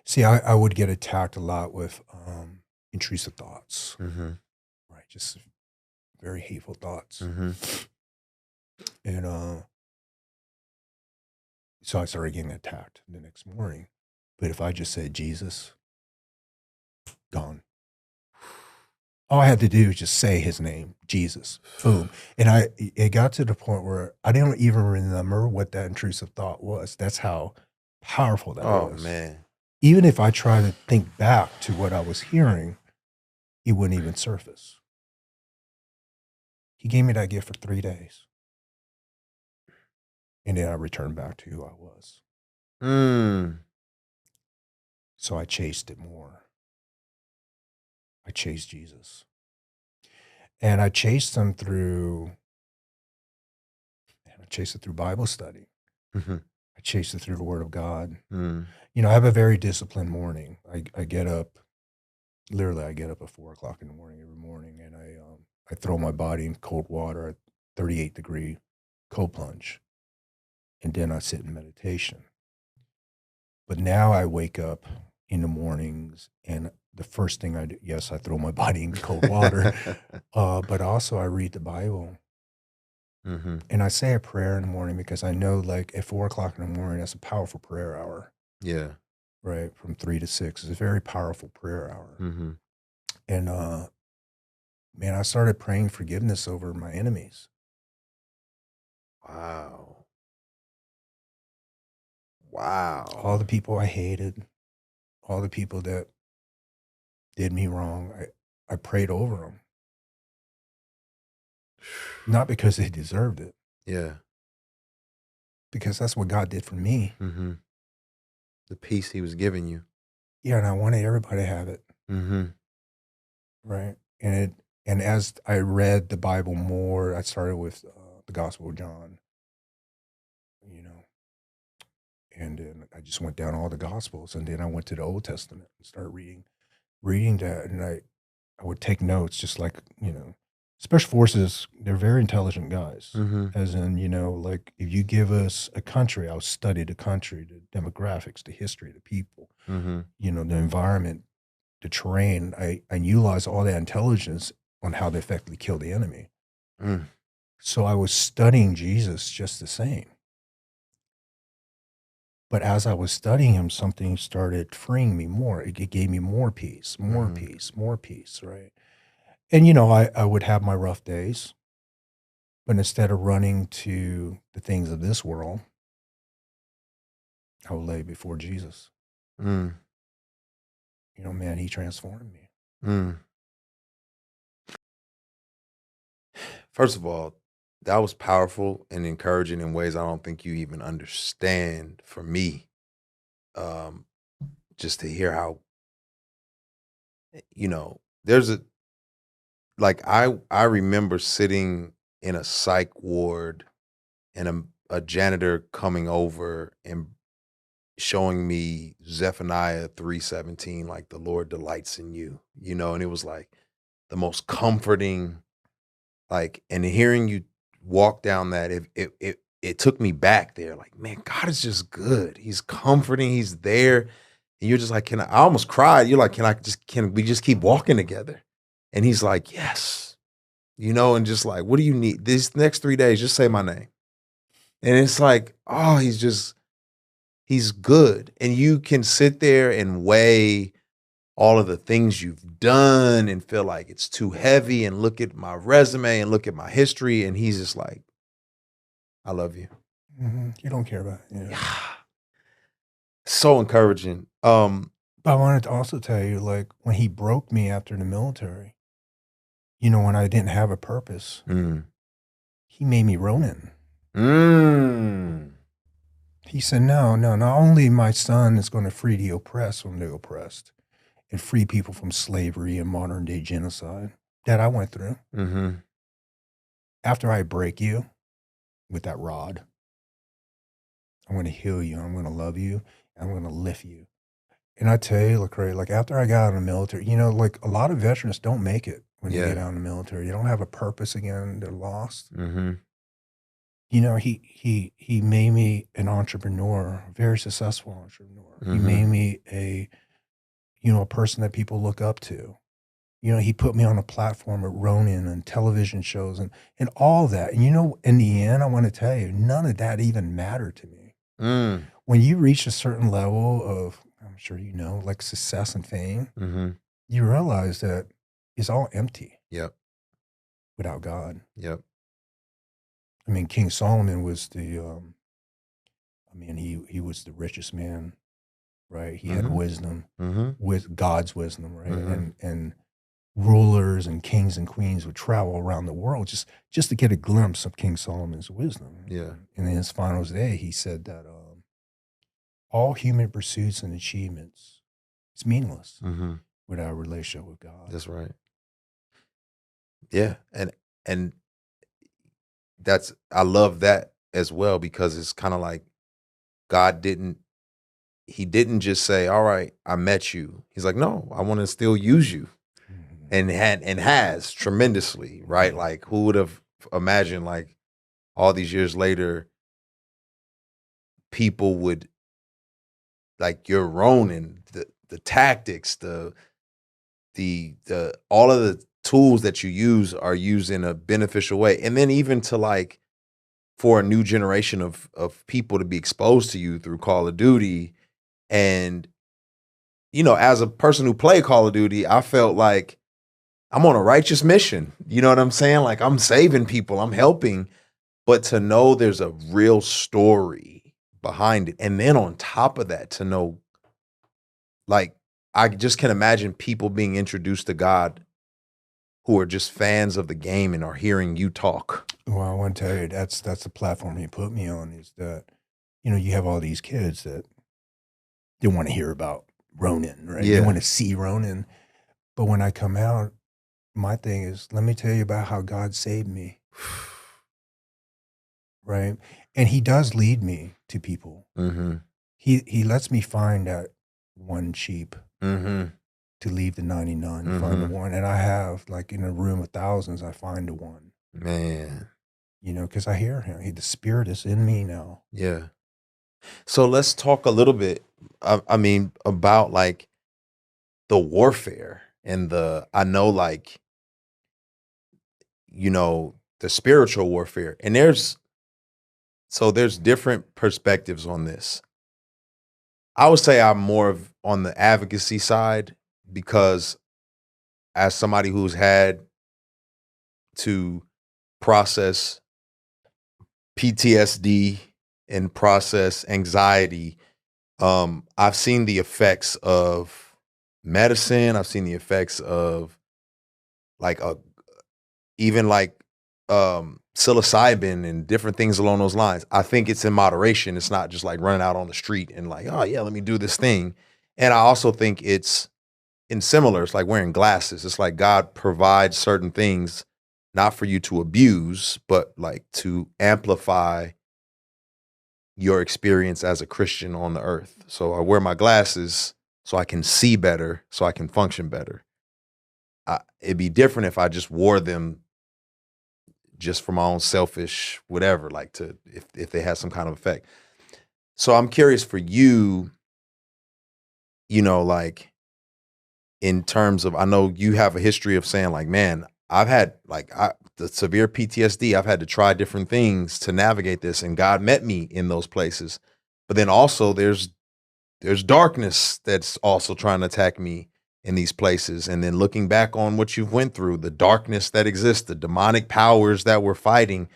See, I would get attacked a lot with intrusive thoughts, Mm-hmm. right? Just very hateful thoughts. Mm-hmm. And so I started getting attacked the next morning. But if I just said Jesus, gone. All I had to do was just say his name, Jesus. Boom. And it got to the point where I didn't even remember what that intrusive thought was. That's how powerful that was. Oh, man. Even if I tried to think back to what I was hearing, it wouldn't even surface. He gave me that gift for 3 days. And then I returned back to who I was. So I chased it more. I chased Jesus. And I chased him through Bible study. Mm-hmm. I chased it through the Word of God. Mm. You know, I have a very disciplined morning. I get up, literally I get up at 4:00 in the morning every morning, and I throw my body in cold water at 38-degree cold plunge. And then I sit in meditation. But now I wake up in the mornings, and the first thing I do, yes, I throw my body in cold water, but also I read the Bible. Mm-hmm. And I say a prayer in the morning because I know, like, at 4:00 in the morning, that's a powerful prayer hour. Yeah. Right, from 3 to 6. It's a very powerful prayer hour. Mm-hmm. And man, I started praying forgiveness over my enemies. Wow. Wow. All the people I hated, all the people that did me wrong, I prayed over them. Not because they deserved it. Yeah. Because that's what God did for me. Mm-hmm. The peace he was giving you. Yeah, and I wanted everybody to have it. Mm-hmm. Right. And as I read the Bible more, I started with the Gospel of John, you know, and then I just went down all the Gospels, and then I went to the Old Testament and started reading that, and I would take notes, just like, you know, Special Forces, they're very intelligent guys. Mm-hmm. As in, you know, like if you give us a country, I'll study the country, the demographics, the history, the people, Mm-hmm. you know, the environment, the terrain. I utilize all that intelligence on how to effectively kill the enemy. Mm. So I was studying Jesus just the same. But as I was studying him, something started freeing me more. It gave me more peace, more Mhm. peace, more peace, right? And, you know, I would have my rough days, but instead of running to the things of this world, I would lay before Jesus. Mm. You know, man, he transformed me. Mm. First of all, that was powerful and encouraging in ways I don't think you even understand for me. Just to hear how, you know, I remember sitting in a psych ward and a janitor coming over and showing me Zephaniah 3:17, like the Lord delights in you, you know, and it was like the most comforting, like, and hearing you walk down that, it took me back there. Like, man, God is just good. He's comforting. He's there. And you're just like, I almost cried. You're like, can we just keep walking together? And he's like, yes, you know, and just like, what do you need? These next 3 days, just say my name. And it's like, oh, he's good. And you can sit there and weigh all of the things you've done and feel like it's too heavy and look at my resume and look at my history. And he's just like, I love you. Mm-hmm. You don't care about it. Yeah. So encouraging. But I wanted to also tell you, like, when he broke me after the military, you know, when I didn't have a purpose, he made me Ronin. He said, no, not only my son is going to free the oppressed from the oppressed and free people from slavery and modern day genocide that I went through. Mm-hmm. After I break you with that rod, I'm going to heal you. I'm going to love you. I'm going to lift you. And I tell you, Lecrae, like after I got out of the military, you know, like a lot of veterans don't make it when they get out of the military. They don't have a purpose again. They're lost. Mm-hmm. You know, he made me an entrepreneur, a very successful entrepreneur. Mm-hmm. He made me a person that people look up to. You know, he put me on a platform at Ronin and television shows and all that. And, you know, in the end, I want to tell you, none of that even mattered to me. When you reach a certain level of, I'm sure you know, like success and fame, you realize that it's all empty. Yep. Without God. Yep. I mean, King Solomon was he was the richest man, right? He had wisdom, with God's wisdom, right? And rulers and kings and queens would travel around the world just to get a glimpse of King Solomon's wisdom. Yeah. And in his final day, he said that all human pursuits and achievements, it's meaningless without a relationship with God. That's right. Yeah. And I love that as well, because it's kind of like he didn't just say, all right, I met you. He's like, no, I want to still use you. And has tremendously, right? Like, who would have imagined, like, all these years later, people would, like, your Ronin, the tactics, the all of the tools that you use are used in a beneficial way. And then even to, like, for a new generation of people to be exposed to you through Call of Duty. And, you know, as a person who played Call of Duty, I felt like I'm on a righteous mission. You know what I'm saying? Like, I'm saving people, I'm helping. But to know there's a real story behind it. And then on top of that, to know, like, I just can imagine people being introduced to God who are just fans of the game and are hearing you talk. Well, I want to tell you, that's the platform he put me on, is that, you have all these kids that they want to hear about Ronin, right? Yeah. They want to see Ronin. But when I come out, my thing is, let me tell you about how God saved me. Right? And he does lead me to people. Mm-hmm. He lets me find that one sheep Mm-hmm. to leave the 99, find the one. And I have, like, in a room of thousands, I find the one. Man. Because I hear him. The spirit is in me now. Yeah. So let's talk a little bit, I mean, about like the warfare and I know, like, the spiritual warfare. And there's different perspectives on this. I would say I'm more on the advocacy side, because as somebody who's had to process PTSD and process anxiety, I've seen the effects of medicine. I've seen the effects of even psilocybin and different things along those lines. I think it's in moderation. It's not just like running out on the street and like, oh yeah, let me do this thing. And I also think it's similar. It's like wearing glasses. It's like God provides certain things not for you to abuse, but like to amplify your experience as a Christian on the earth. So I wear my glasses so I can see better, so I can function better. It'd be different if I just wore them just for my own selfish whatever, like if they had some kind of effect. So I'm curious for you, like, in terms of, I know you have a history of saying like, man, I've had the severe PTSD. I've had to try different things to navigate this, and God met me in those places. But then also there's darkness that's also trying to attack me in these places. And then looking back on what you've went through, the darkness that exists, the demonic powers that we're fighting,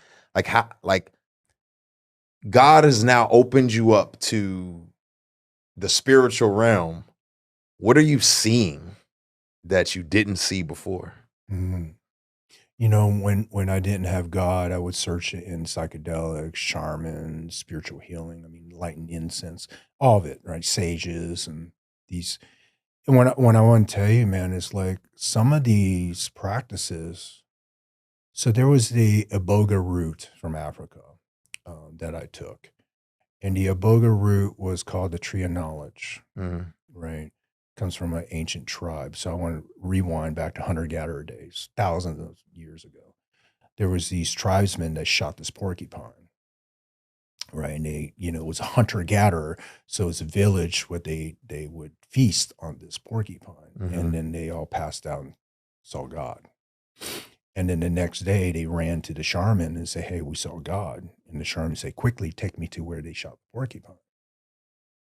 God has now opened you up to the spiritual realm. What are you seeing that you didn't see before? Mm-hmm. When I didn't have God, I would search it in psychedelics, shaman, spiritual healing. I mean, light and incense, all of it, right? Sages and these. And when I want to tell you, man, it's like some of these practices. So there was the iboga root from Africa that I took. And the iboga root was called the tree of knowledge, right? Comes from an ancient tribe. So I want to rewind back to hunter-gatherer days, thousands of years ago. There was these tribesmen that shot this porcupine, right? And they, it was a hunter-gatherer. So it's a village where they would feast on this porcupine. And then they all passed out and saw God. And then the next day they ran to the shaman and say, hey, we saw God. And the shaman say, quickly take me to where they shot the porcupine.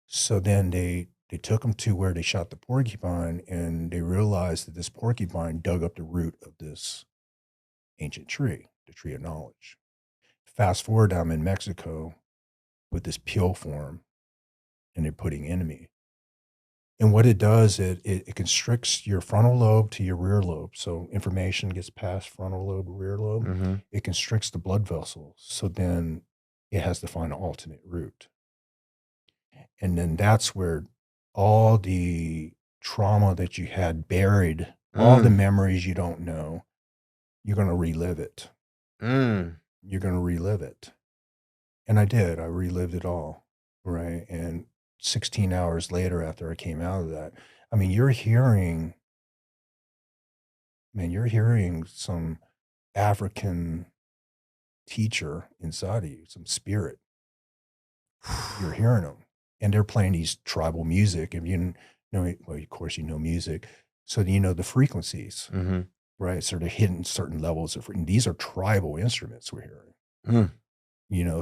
So then they took them to where they shot the porcupine, and they realized that this porcupine dug up the root of this ancient tree, the tree of knowledge. Fast forward, I'm in Mexico with this pill form, and they're putting in me. And what it does, it constricts your frontal lobe to your rear lobe. So information gets past frontal lobe, rear lobe. It constricts the blood vessels. So then it has to find an alternate route. And then that's where all the trauma that you had buried, all the memories you don't know, you're going to relive it. You're going to relive it. And I did. I relived it all, right? And 16 hours later, after I came out of that, I mean, you're hearing some African teacher inside of you, some spirit. You're hearing them. And they're playing these tribal music. And well, of course, music. So, the frequencies, right? So they're hitting certain levels of frequency. These are tribal instruments we're hearing.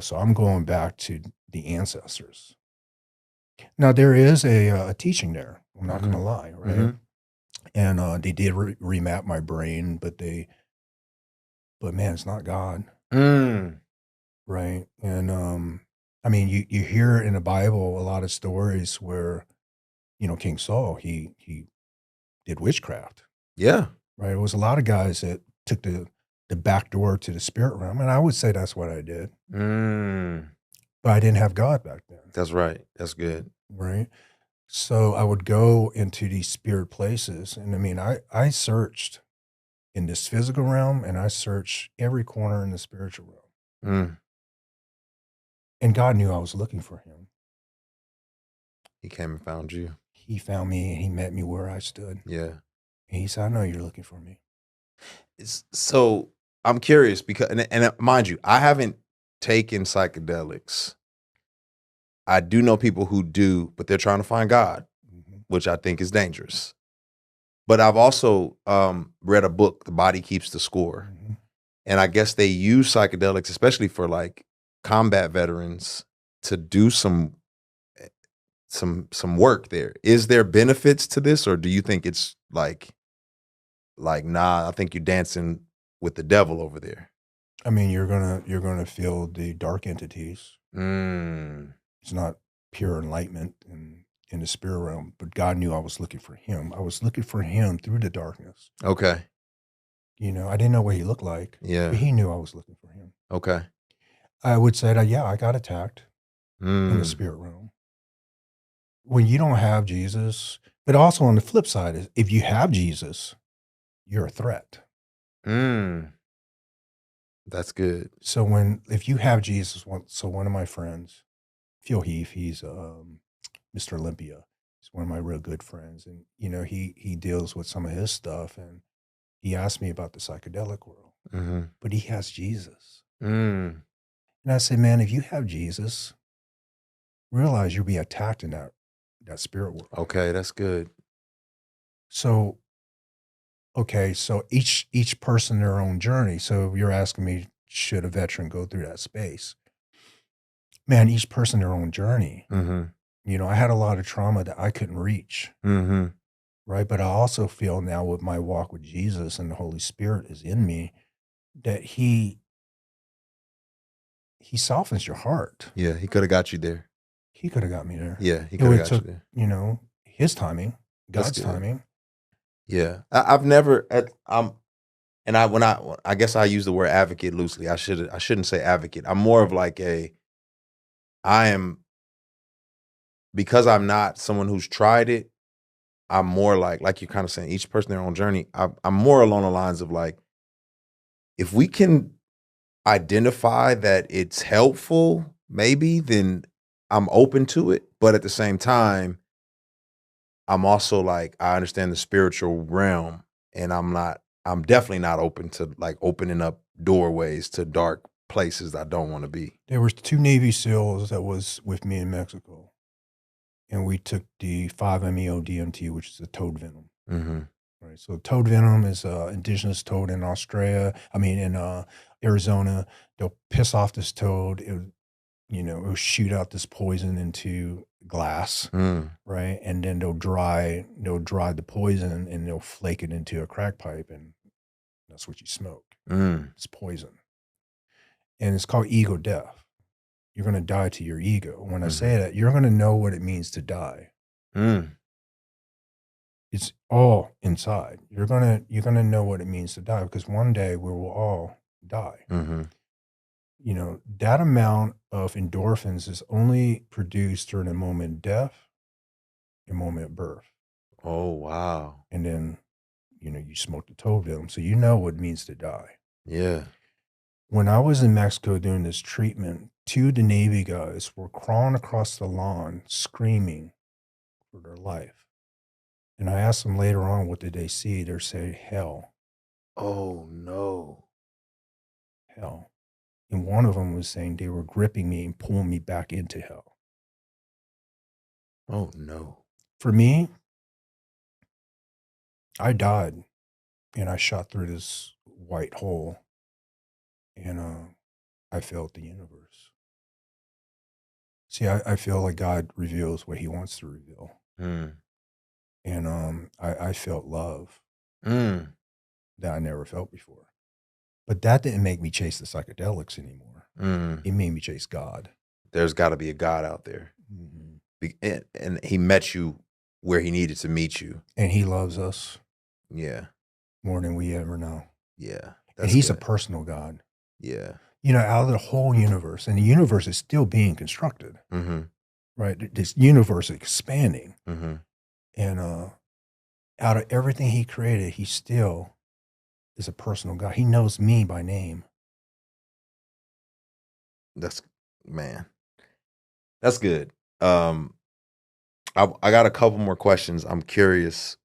So I'm going back to the ancestors. Now, there is a teaching there. I'm not going to lie, right? And they did remap my brain, but man, it's not God. Right. And, I mean, you hear in the Bible a lot of stories where, King Saul, he did witchcraft, Yeah. right? It was a lot of guys that took the back door to the spirit realm. And I would say that's what I did. But I didn't have God back then. That's right. That's good. Right. So I would go into these spirit places. And I mean, I searched in this physical realm and I searched every corner in the spiritual realm. And God knew I was looking for him. He came and found you. He found me and he met me where I stood. Yeah. And he said, I know you're looking for me. So I'm curious because, and mind you, I haven't taken psychedelics. I do know people who do, but they're trying to find God, which I think is dangerous. But I've also read a book, The Body Keeps the Score. And I guess they use psychedelics, especially for like combat veterans, to do some work there. Is there benefits to this, or do you think it's like nah, I think you're dancing with the devil over there? I mean, you're gonna feel the dark entities. It's not pure enlightenment in the spirit realm, but God knew I was looking for him. I was looking for him through the darkness. Okay. I didn't know what he looked like. Yeah. But he knew I was looking for him. Okay. I would say that, yeah, I got attacked in the spirit realm. When you don't have Jesus, but also on the flip side is if you have Jesus, you're a threat. That's good. So if you have Jesus, one of my friends, Phil Heath, he's Mr. Olympia. He's one of my real good friends. And, he deals with some of his stuff. And he asked me about the psychedelic world, but he has Jesus. And I said, man, if you have Jesus, realize you'll be attacked in that spirit world. Okay, that's good. So, so each person their own journey. So you're asking me, should a veteran go through that space? Man, each person their own journey. I had a lot of trauma that I couldn't reach. Right. But I also feel now with my walk with Jesus and the Holy Spirit is in me that he softens your heart. Yeah. He could have got you there. He could have got me there. Yeah. He could have got you there. His timing, God's timing. Yeah. I've never, I guess I use the word advocate loosely. I shouldn't say advocate. I'm more of like because I'm not someone who's tried it, I'm more like you're kind of saying, each person their own journey. I'm more along the lines of like, if we can identify that it's helpful, maybe, then I'm open to it. But at the same time, I'm also like, I understand the spiritual realm, and I'm definitely not open to like opening up doorways to dark places I don't want to be. There was 2 Navy SEALs that was with me in Mexico. And we took the 5-MeO DMT, which is a toad venom. Right. So toad venom is indigenous toad in in Arizona. They'll piss off this toad. It'll shoot out this poison into glass, right? And then they'll dry the poison and they'll flake it into a crack pipe, and that's what you smoke. It's poison. And it's called ego death. You're going to die to your ego. When I say that, you're going to know what it means to die. It's all inside. You're going to know what it means to die, because one day we will all die. That amount of endorphins is only produced during a moment of death, a moment of birth. Oh, wow. And then, you smoke the toad venom, so you know what it means to die. Yeah. When I was in Mexico doing this treatment, 2 of the Navy guys were crawling across the lawn screaming for their life. And I asked them later on, what did they see? They said, hell. Oh, no. Hell. And one of them was saying they were gripping me and pulling me back into hell. Oh, no. For me, I died and I shot through this white hole, and I felt the universe. See, I feel like God reveals what he wants to reveal. And I felt love that I never felt before. But that didn't make me chase the psychedelics anymore. It made me chase God. there's got to be a God out there. And he met you where he needed to meet you. And he loves us. Yeah. More than we ever know. Yeah. And he's a personal God. Yeah. You know, out of the whole universe, and the universe is still being constructed, right? This universe is expanding. And out of everything he created, he still is a personal God. He knows me by name. That's good. I got a couple more questions. I'm curious.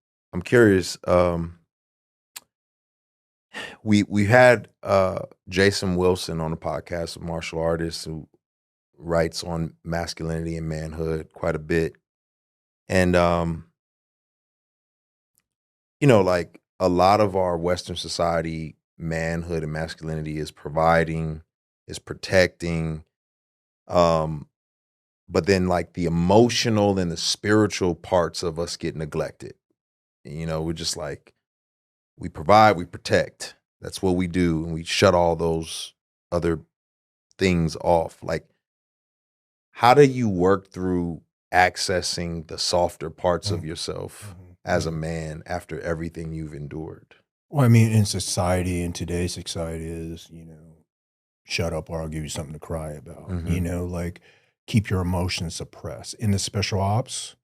We had Jason Wilson on the podcast, a martial artist who writes on masculinity and manhood quite a bit. And you know, like a lot of our Western society, manhood and masculinity is providing, is protecting. But then like the emotional and the spiritual parts of us get neglected. You know, we're just like, we provide, we protect. That's what we do. And we shut all those other things off. Like, how do you work through accessing the softer parts of yourself as a man after everything you've endured? Well, I mean, in society, in today's society is, you know, shut up or I'll give you something to cry about. You know, like keep your emotions suppressed. In the special ops,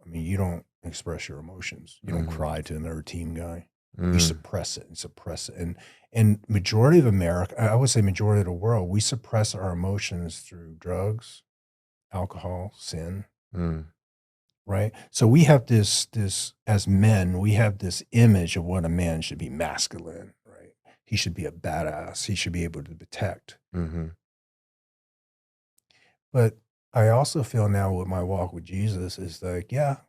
I mean, you don't express your emotions. You don't cry to another team guy. You suppress it and suppress it. And majority of America, I would say majority of the world, we suppress our emotions through drugs, alcohol, sin. Right? So we have this as men, we have this image of what a man should be: masculine, right? He should be a badass. He should be able to protect. But I also feel now with my walk with Jesus is like, yeah,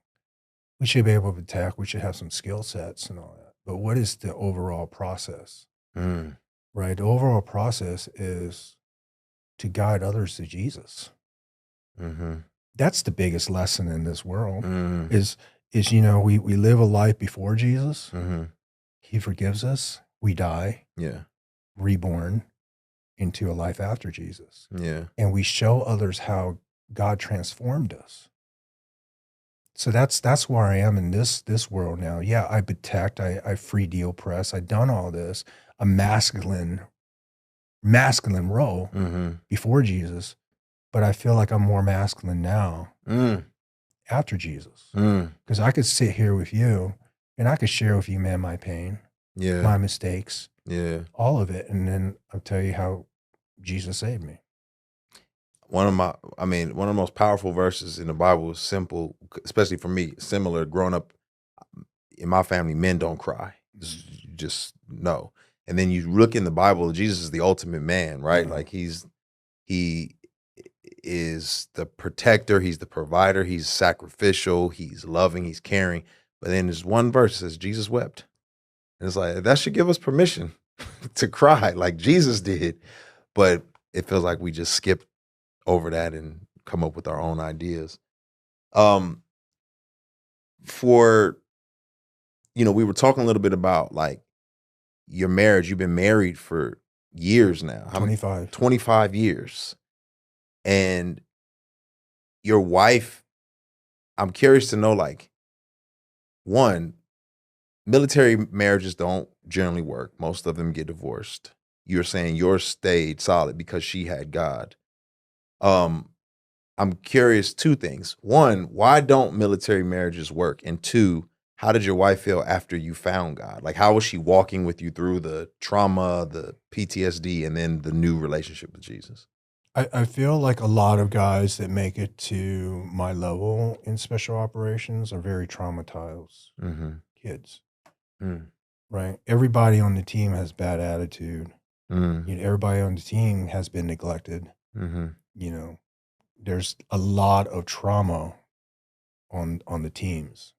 we should be able to protect. We should have some skill sets and all that. But what is the overall process? Right? The overall process is to guide others to Jesus. That's the biggest lesson in this world is, you know, we live a life before Jesus. He forgives us. We die. Yeah. Reborn into a life after Jesus. Yeah. And we show others how God transformed us. So that's where I am in this world now. Yeah, I protect, I free deal press, I've done all this, a masculine role before Jesus, but I feel like I'm more masculine now after Jesus. Because I could sit here with you and I could share with you, man, my pain, my mistakes, all of it. And then I'll tell you how Jesus saved me. One of the most powerful verses in the Bible is simple, especially for me, similar. Growing up in my family, men don't cry. Just no. And then you look in the Bible, Jesus is the ultimate man, right? Like he is the protector, he's the provider, he's sacrificial, he's loving, he's caring. But then there's one verse that says Jesus wept. And it's like, that should give us permission to cry like Jesus did. But it feels like we just skipped over that and come up with our own ideas. For, you know, we were talking a little bit about like your marriage. You've been married for years now. 25 years. And your wife, I'm curious to know, like, one, military marriages don't generally work. Most of them get divorced. You're saying yours stayed solid because she had God. I'm curious, two things. One, why don't military marriages work? And two, how did your wife feel after you found God? Like, how was she walking with you through the trauma, the PTSD, and then the new relationship with Jesus? I feel like a lot of guys that make it to my level in special operations are very traumatized kids, right? Everybody on the team has bad attitude. You know, everybody on the team has been neglected. You know, there's a lot of trauma on the teams.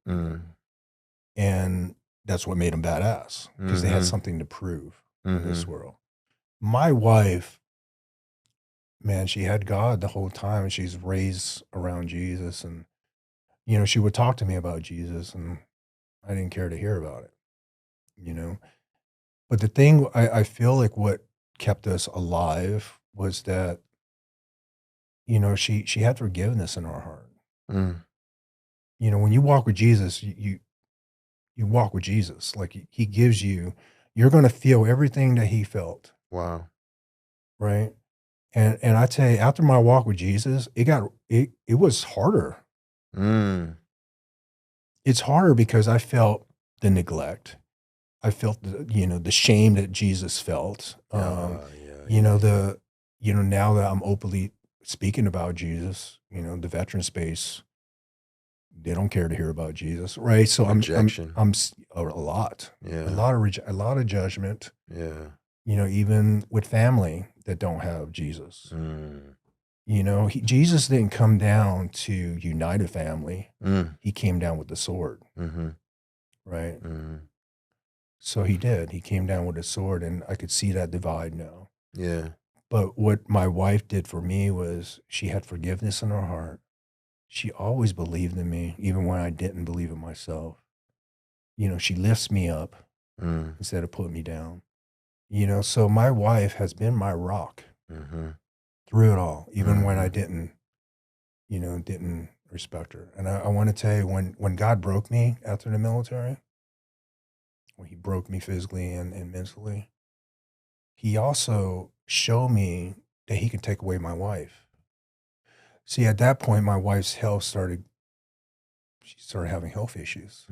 And that's what made them badass, because they had something to prove in this world. My wife, man, she had God the whole time, and she's raised around Jesus. And, you know, she would talk to me about Jesus, and I didn't care to hear about it, you know. But the thing, I feel like what kept us alive was that, she had forgiveness in her heart. Mm. When you walk with Jesus, you walk with Jesus. Like he gives you're going to feel everything that he felt. Wow. Right. And I tell you, after my walk with Jesus, it was harder. Mm. It's harder because I felt the neglect. I felt the shame that Jesus felt. Now that I'm openly speaking about Jesus, the veteran space, they don't care to hear about Jesus, right? So Rejection. I'm a lot, Yeah. a lot of judgment. Yeah. Even with family that don't have Jesus. Mm. Jesus didn't come down to unite a family. Mm. He came down with the sword, Mm-hmm. right? Mm-hmm. So he did. He came down with a sword, and I could see that divide now. Yeah. But what my wife did for me was she had forgiveness in her heart. She always believed in me, even when I didn't believe in myself. She lifts me up instead of putting me down. So my wife has been my rock through it all, even when I didn't respect her. And I want to tell you, when God broke me after the military, when he broke me physically and mentally, he also showed me that he could take away my wife. See, at that point, my wife's health started having health issues.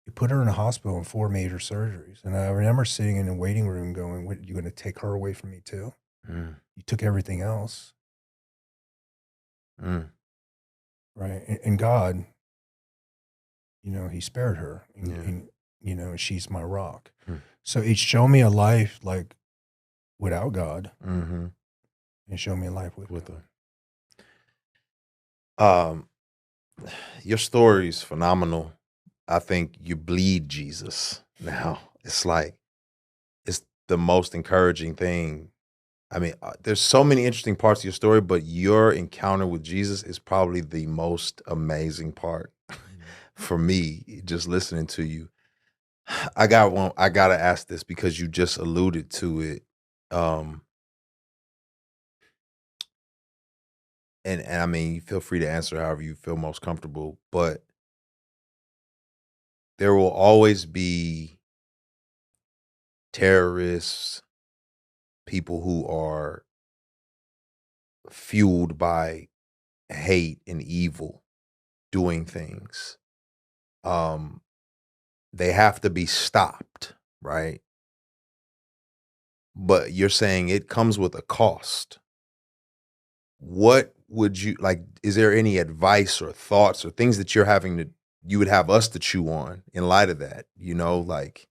He put her in a hospital in 4 major surgeries. And I remember sitting in the waiting room going, what, you going to take her away from me too? You took everything else. Right. And God, he spared her. And she's my rock. So it showed me a life like without God and showed me a life with God. Your story is phenomenal. I think you bleed Jesus now. It's like, it's the most encouraging thing. I mean, there's so many interesting parts of your story, but your encounter with Jesus is probably the most amazing part for me, just listening to you. I got to ask this because you just alluded to it. And I mean, feel free to answer however you feel most comfortable, but there will always be terrorists, people who are fueled by hate and evil doing things. They have to be stopped, right? But you're saying it comes with a cost. What would you like? Is there any advice or thoughts or things that you would have us to chew on in light of that? Like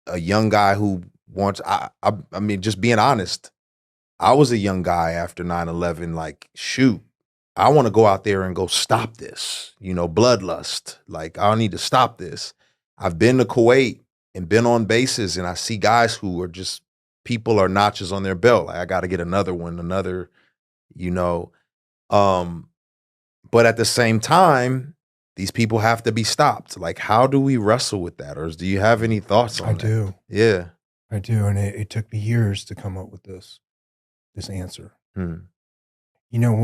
a young guy who wants, I mean, just being honest, I was a young guy after 9/11, like, shoot, I want to go out there and go stop this, bloodlust. Like, I need to stop this. I've been to Kuwait and been on bases, and I see guys who are just, people are notches on their belt. Like, I got to get another one, but at the same time, these people have to be stopped. Like, how do we wrestle with that? Or do you have any thoughts on that? I do. Yeah. I do. And it took me years to come up with this answer. When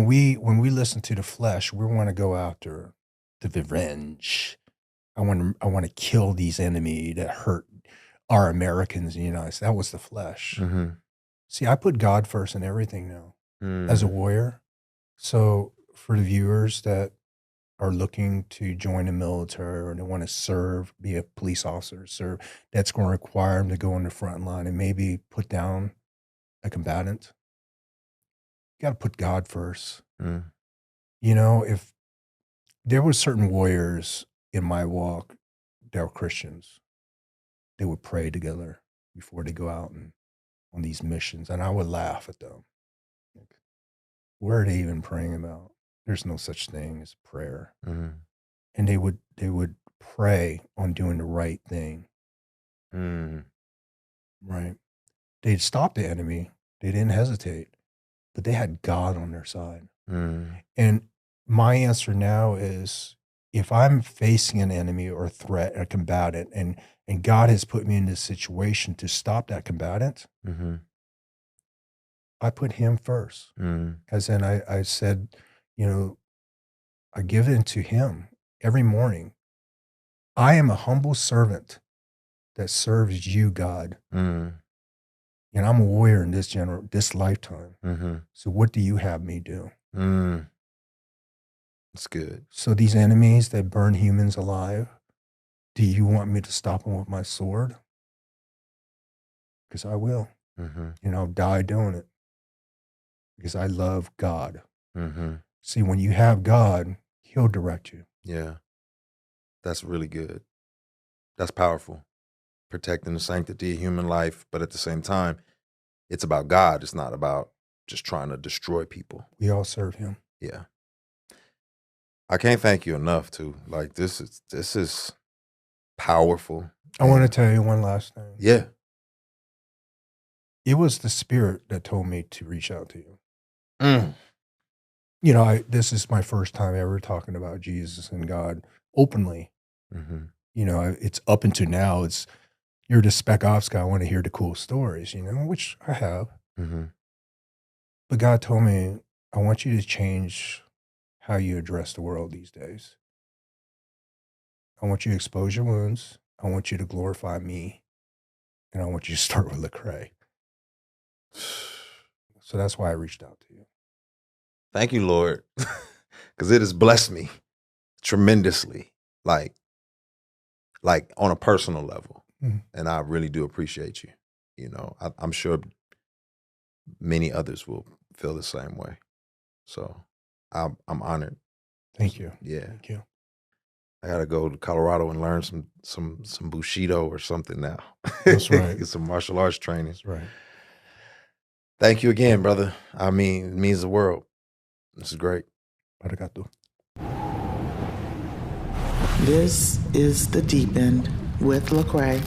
we listen to the flesh, we want to go after the revenge. I want to kill these enemy that hurt our Americans in the United States. That was the flesh. See, I put God first in everything now as a warrior. So for the viewers that are looking to join the military or they want to serve, be a police officer, serve, that's going to require them to go on the front line and maybe put down a combatant. You got to put God first. If there were certain warriors in my walk that were Christians, they would pray together before they go out and on these missions, and I would laugh at them. Like, what are they even praying about? There's no such thing as prayer. And they would pray on doing the right thing. Right. They'd stop the enemy. They didn't hesitate, but they had God on their side. And my answer now is, if I'm facing an enemy or a threat, a combatant, and God has put me in this situation to stop that combatant, I put him first. As in I said, you know, I give in to him every morning. I am a humble servant that serves you, God. And I'm a warrior in this lifetime. So what do you have me do? That's good. So these enemies that burn humans alive, do you want me to stop them with my sword? Because I will. And I'll die doing it. Because I love God. See, when you have God, he'll direct you. Yeah. That's really good. That's powerful. Protecting the sanctity of human life, but at the same time, it's about God. It's not about just trying to destroy people. We all serve him. Yeah. I can't thank you enough, too. Like, this is powerful. I want to tell you one last thing. Yeah. It was the Spirit that told me to reach out to you. You know, this is my first time ever talking about Jesus and God openly. You know, it's up until now, you're the spec ops guy. I want to hear the cool stories, you know, which I have. But God told me, I want you to change how you address the world these days. I want you to expose your wounds. I want you to glorify me. And I want you to start with Lecrae. So that's why I reached out to you. Thank you, Lord. Because it has blessed me tremendously. Like on a personal level. And I really do appreciate you. You know, I'm sure many others will feel the same way. So I'm honored. Thank you. Yeah. Thank you. I gotta go to Colorado and learn some Bushido or something now. That's right. Get some martial arts training. That's right. Thank you again, brother. I mean, it means the world. This is great. Arigato. This is The Deep End with Lecrae.